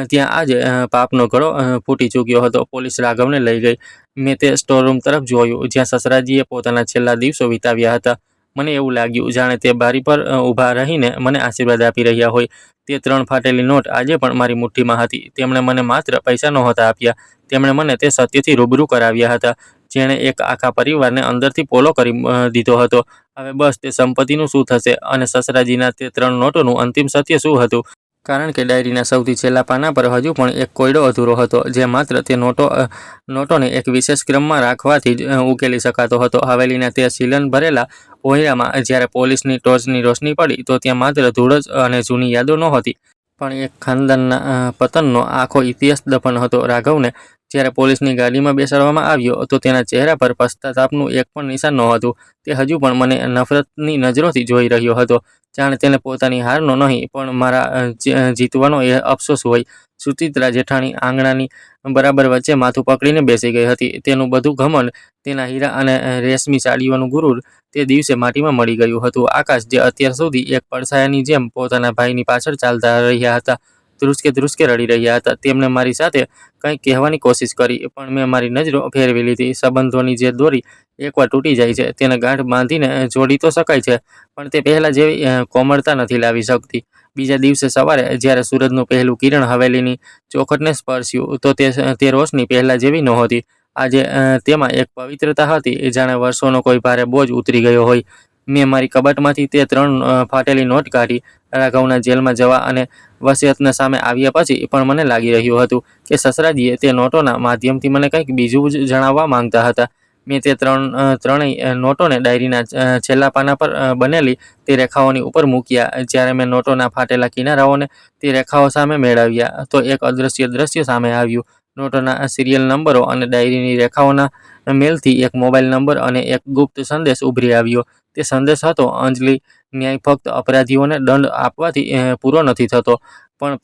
ત્યાં આજે પાપનો ગળો ફૂટી ચૂક્યો હતો. પોલીસ રાઘવને લઈ ગઈ. મેં તે સ્ટોરરૂમ તરફ જોયું જ્યાં સસરાજીએ પોતાના છેલ્લા દિવસો વિતાવ્યા હતા. મને એવું લાગ્યું જાણે તે બારી પર ઊભા રહીને મને આશીર્વાદ આપી રહ્યા હોય. તે 3 ફાટેલી નોટ આજે પણ મારી મુઠ્ઠીમાં હતી. તેમણે મને માત્ર પૈસા નહોતા આપ્યા, તેમણે મને તે સત્યથી રૂબરૂ કરાવ્યા હતા જેણે એક આખા પરિવારને અંદરથી પોલો કરી દીધો હતો. હવે બસ તે સંપત્તિનું શું થશે અને સસરાજીના તે 3 નોટોનું અંતિમ સત્ય શું હતું? કારણ કે ડાયરીના સૌથી છેલ્લા પાના પર હજુ પણ એક કોયડો અધૂરો હતો જે માત્ર તે નોટોને એક વિશેષ ક્રમમાં રાખવાથી જ ઉકેલી શકાતો હતો. હવેલીના તે સીલન ભરેલા ભોંયરામાં જ્યારે પોલીસની ટોર્ચની રોશની પડી તો ત્યાં માત્ર ધૂળ જ અને જૂની યાદો નહોતી પણ એક ખાનદાનના પતનનો આખો ઇતિહાસ દફન હતો. રાઘવને જ્યારે પોલીસની ગાડીમાં બેસાડવામાં આવ્યો તો તેના ચહેરા પર પશ્ચાતાપનું એક પણ નિશાન નહોતું. તે હજુ પણ મને નફરતની નજરોથી જોઈ રહ્યો હતો જાણે તેને પોતાની હારનો નહીં પણ મારા જીતવાનો એ અફસોસ હોય. સુચિત્રા જેઠાણી આંગણાની બરાબર વચ્ચે માથું પકડીને બેસી ગઈ હતી. તેનું બધું ઘમંડ, તેના હીરા અને રેશમી સાડીઓનું ગુરૂર તે દિવસે માટીમાં મળી ગયું હતું. આકાશ જે અત્યાર સુધી એક પડછાયાની જેમ પોતાના ભાઈની પાછળ ચાલતા રહ્યા હતા, ધ્રુસકે રડી રહ્યા હતા. તેમને મારી સાથે કંઈક કહેવાની કોશિશ કરી પણ મેં મારી નજરો ફેરવી લીધી. સંબંધોની જે દોરી એકવાર તૂટી જાય છે તેને ગાંઠ બાંધીને જોડી તો શકાય છે પણ તે પહેલાં જેવી કોમળતા નથી લાવી શકતી. બીજા દિવસે સવારે જ્યારે સૂરજનું પહેલું કિરણ હવેલીની ચોખટને સ્પર્શ્યું તો તે રોશની પહેલાં જેવી નહોતી. આજે તેમાં એક પવિત્રતા હતી જાણે વર્ષોનો કોઈ ભારે બોજ ઉતરી ગયો હોય. મેં મારી કબાટમાંથી તે 3 ફાટેલી નોટ કાઢી. રાઘવના જેલમાં જવા અને વસિયતના સામે આવ્યા પછી પણ મને લાગી રહ્યું હતું કે સસરાજીએ તે નોટોના માધ્યમથી મને કંઈક બીજું જ જણાવવા માંગતા હતા. મેં તે ત્રણેય નોટોને ડાયરીના છેલ્લા પાના પર બનેલી તે રેખાઓની ઉપર મૂક્યા. જ્યારે મેં નોટોના ફાટેલા કિનારાઓને તે રેખાઓ સામે મેળવ્યા તો એક અદૃશ્ય દ્રશ્ય સામે આવ્યું. નોટોના સિરિયલ નંબરો અને ડાયરીની રેખાઓના મેલથી એક મોબાઈલ નંબર અને એક ગુપ્ત સંદેશ ઉભરી આવ્યો. તે સંદેશ હતો, અંજલિ, ન્યાય ફક્ત અપરાધીઓને દંડ આપવાથી પૂરો નથી થતો, પણ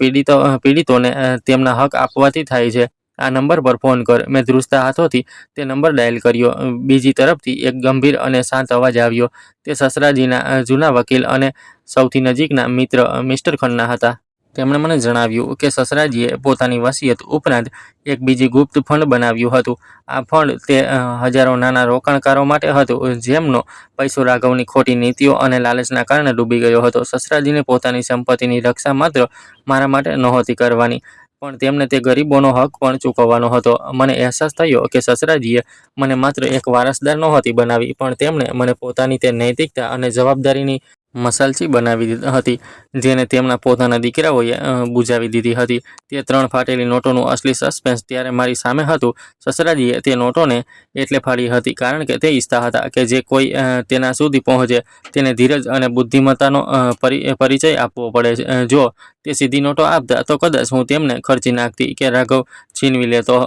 પીડિતોને તેમના હક આપવાથી થાય છે. આ નંબર પર ફોન કર. મેં ધ્રુજતા હાથોથી તે નંબર ડાયલ કર્યો. બીજી તરફથી એક ગંભીર અને શાંત અવાજ આવ્યો. તે સસરાજીના જૂના વકીલ અને સૌથી નજીકના મિત્ર મિસ્ટર ખન્ના હતા. તેમણે મને જણાવ્યું કે સસરાજીએ પોતાની વસિયત ઉપરાંત એક બીજી ગુપ્ત ફંડ બનાવ્યું હતું. આ ફંડ તે હજારો નાના રોકાણકારો માટે હતું જેમનો પૈસો રાઘવની ખોટી નીતિઓ અને લાલચના કારણે ડૂબી ગયો હતો. સસરાજીને પોતાની સંપત્તિની રક્ષા માત્ર મારા માટે નહોતી કરવાની, પણ તેમને તે ગરીબોનો હક પણ ચૂકવવાનો હતો. મને અહેસાસ થયો કે સસરાજીએ મને માત્ર એક વારસદાર નહોતી બનાવી, પણ તેમણે મને પોતાની તે નૈતિકતા અને જવાબદારીની મસાલચી બનાવી હતી જેને તેમના પોતાના દીકરાઓએ બુજાવી દીધી હતી. તે 3 ફાટેલી નોટોનું અસલી સસ્પેન્સ ત્યારે મારી સામે હતું. સસરાજીએ તે નોટોને એટલે ફાડી હતી કારણ કે તે ઈચ્છતા હતા કે જે કોઈ તેના સુધી પહોંચે તેને ધીરજ અને બુદ્ધિમત્તાનો પરિચય આપવો પડે. જો તે સીધી નોટો આપતા તો કદાચ હું તેમને ખર્ચી નાખતી કે રાઘવ છીનવી લેતો,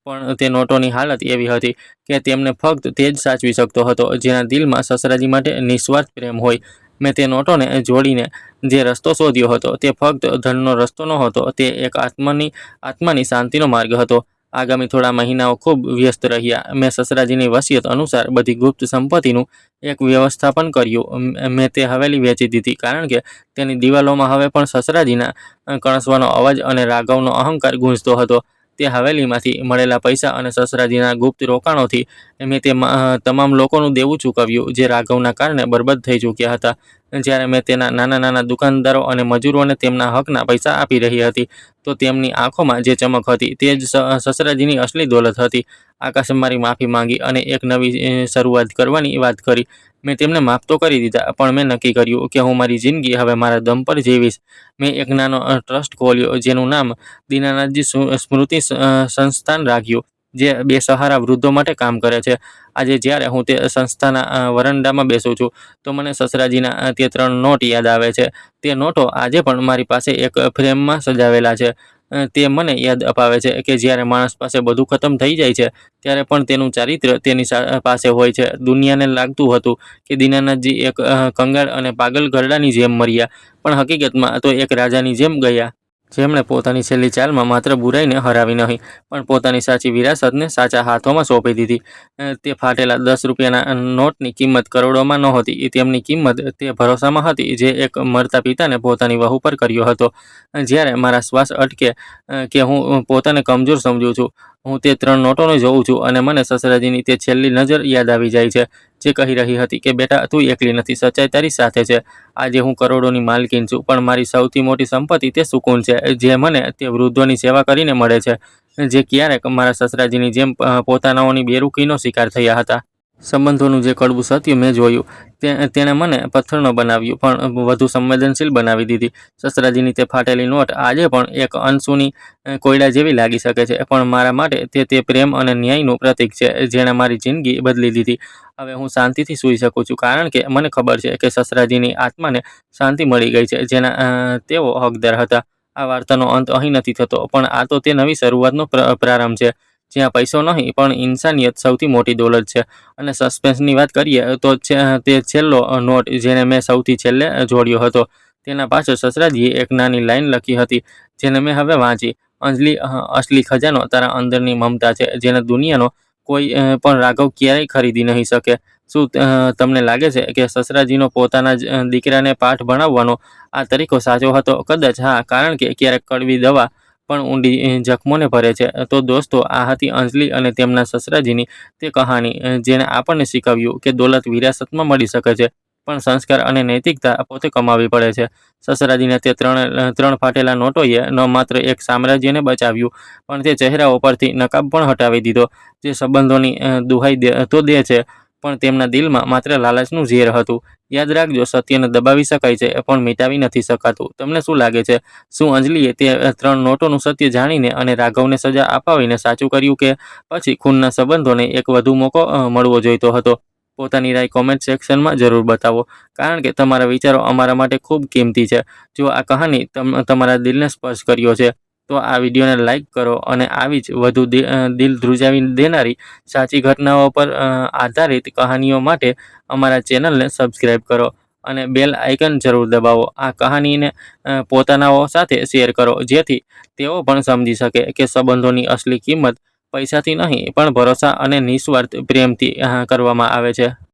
પણ તે નોટોની હાલત એવી હતી કે તેમને ફક્ત તે જ સાચવી શકતો હતો જેના દિલમાં સસરાજી માટે નિસ્વાર્થ પ્રેમ હોય. મેં તે નોટોને જોડીને જે રસ્તો શોધ્યો હતો તે ફક્ત ધનનો રસ્તો નહોતો, તે એક આત્માની શાંતિનો માર્ગ હતો. આગામી થોડા મહિનાઓ ખૂબ વ્યસ્ત રહ્યા. મેં સસરાજીની વસિયત અનુસાર બધી ગુપ્ત સંપત્તિનું એક વ્યવસ્થાપન કર્યું. મેં તે હવેલી વેચી દીધી કારણ કે તેની દિવાલોમાં હવે પણ સસરાજીના કણસવાનો અવાજ અને રાઘવનો અહંકાર ગૂંજતો હતો. તે હવેલીમાંથી મળેલા પૈસા અને સસરાજીના ગુપ્ત રોકાણોથી મેં તે તમામ લોકોનું દેવું ચૂકવ્યું જે રાઘવના કારણે બરબાદ થઈ ચૂક્યા હતા. જ્યારે મેં તેના નાના દુકાનદારો અને મજૂરોને તેમના હકના પૈસા આપી રહી હતી તો તેમની આંખોમાં જે ચમક હતી તે જ સસરાજીની અસલી દોલત હતી. આકાશે મારી માફી માંગી અને એક નવી શરૂઆત કરવાની વાત કરી. મેં તેમને માફ તો કરી દીધા, પણ મેં નક્કી કર્યું કે હું મારી જિંદગી હવે મારા દમ પર જીવીશ. મેં એક નાનો ટ્રસ્ટ ખોલ્યો જેનું નામ દીનાનાથજી સ્મૃતિ સંસ્થાન રાખ્યું, જે બેસહારા વૃદ્ધો માટે કામ કરે છે. આજે જ્યારે હું તે સંસ્થાના વરંડામાં બેસું છું તો મને સસરાજીના તે 3 નોટ યાદ આવે છે. તે નોટો આજે પણ મારી પાસે એક ફ્રેમમાં સજાવેલા છે. તે મને યાદ અપાવે છે કે જ્યારે માણસ પાસે બધું ખતમ થઈ જાય છે ત્યારે પણ તેનું ચારિત્ર્ય તેની પાસે હોય છે. દુનિયાને લાગતું હતું કે દીનાનાથજી એક કંગાળ અને પાગલ ઘરડાની જેમ મર્યા, પણ હકીકતમાં તો એક રાજાની જેમ ગયા જેમણે પોતાની છેલ્લી ચાલમાં માત્ર બુરાઈને હરાવી નહીં, પણ પોતાની સાચી વિરાસતને સાચા હાથોમાં સોંપી દીધી. તે ફાટેલા 10 રૂપિયાના નોટની કિંમત કરોડોમાં નહોતી. તેમની કિંમત તે ભરોસામાં હતી જે એક મરતા પિતાને પોતાની વહુ પર કર્યો હતો. જ્યારે મારા શ્વાસ અટકે કે હું પોતાને કમજોર સમજું છું, હું તે 3 નોટોને જોઉં છું અને મને સસરાજીની તે છેલ્લી નજર યાદ આવી જાય છે જે કહી રહી હતી કે બેટા, તું એકલી નથી, સચ્ચાઈ તારી સાથે છે. આજે હું કરોડોની માલકીન છું, પણ મારી સૌથી મોટી સંપત્તિ તે સુકૂન છે જે મને તે વૃદ્ધોની સેવા કરીને મળે છે જે ક્યારેક મારા સસરાજીની જેમ પોતાનાઓની બેરૂખીનો શિકાર થયા હતા. સંબંધોનું જે કડવું સત્ય મેં જોયું તેણે મને પથ્થરનો બનાવ્યું પણ વધુ સંવેદનશીલ બનાવી દીધી. સસરાજીની તે ફાટેલી નોટ આજે પણ એક અનસુની કોયડા જેવી લાગી શકે છે, પણ મારા માટે તે પ્રેમ અને ન્યાયનું પ્રતીક છે જેણે મારી જિંદગી બદલી દીધી. હવે હું શાંતિથી સૂઈ શકું છું કારણ કે મને ખબર છે કે સસરાજીની આત્માને શાંતિ મળી ગઈ છે જેના તેઓ હકદાર હતા. આ વાર્તાનો અંત અહીં નથી થતો, પણ આ તો તે નવી શરૂઆતનો પ્રારંભ છે જ્યાં પૈસો નહીં પણ ઇન્સાનિયત સૌથી મોટી દોલત છે. અને સસ્પેન્સની વાત કરીએ તો તે છેલ્લો નોટ જેને મેં સૌથી છેલ્લે જોડ્યો હતો તેના પાછળ સસરાજીએ એક નાની લાઈન લખી હતી જેને મેં હવે વાંચી. અંજલિ, અસલી ખજાનો તારા અંદરની મમતા છે જેને દુનિયાનો કોઈ પણ રાઘવ ક્યારેય ખરીદી નહીં શકે. શું તમને લાગે છે કે સસરાજીનો પોતાના જ દીકરાને પાઠ ભણાવવાનો આ તરીકો સાચો હતો? કદાચ હા, કારણ કે ક્યારેક કડવી દવા પણ ઊંડી જખમોને ભરે છે. તો દોસ્તો, આ હતી અંજલિ અને તેમના સસરાજીની તે કહાની જેણે આપણને શીખવ્યું કે દોલત વિરાસતમાં મળી શકે છે, પણ સંસ્કાર અને નૈતિકતા પોતે કમાવી પડે છે. સસરાજીના તે 3 ફાટેલા નોટોએ ન માત્ર એક સામ્રાજ્યને બચાવ્યું, પણ તે ચહેરાઓ પરથી નકાબ પણ હટાવી દીધો. જે સંબંધોની દુહાઈ તો દે છે, પણ તેમના દિલમાં માત્ર લાલચનું ઝેર હતું. યાદ રાખજો, સત્યને દબાવી શકાય છે પણ મિટાવી નથી શકાતું. તમને શું લાગે છે? શું અંજલિએ તે 3 નોટોનું સત્ય જાણીને અને રાઘવને સજા અપાવીને સાચું કર્યું, કે પછી ખૂનના સંબંધોને એક વધુ મોકો મળવો જોઈતો હતો? પોતાની રાય કોમેન્ટ સેક્શનમાં જરૂર બતાવો, કારણ કે તમારા વિચારો અમારા માટે ખૂબ કિંમતી છે. જો આ કહાની તમારા દિલને સ્પર્શ કર્યો છે, તો આ વિડીયોને લાઇક કરો અને આવી જ વધુ દિલ ધ્રુજાવી દેનારી સાચી ઘટનાઓ પર આધારિત કહાનીઓ માટે અમારા ચેનલને સબસ્ક્રાઈબ કરો અને બેલ આઇકન જરૂર દબાવો. આ કહાનીને પોતાનાઓ સાથે શેર કરો, જેથી તેઓ પણ સમજી શકે કે સંબંધોની અસલી કિંમત પૈસાથી નહીં પણ ભરોસા અને નિસ્વાર્થ પ્રેમથી કરવામાં આવે છે.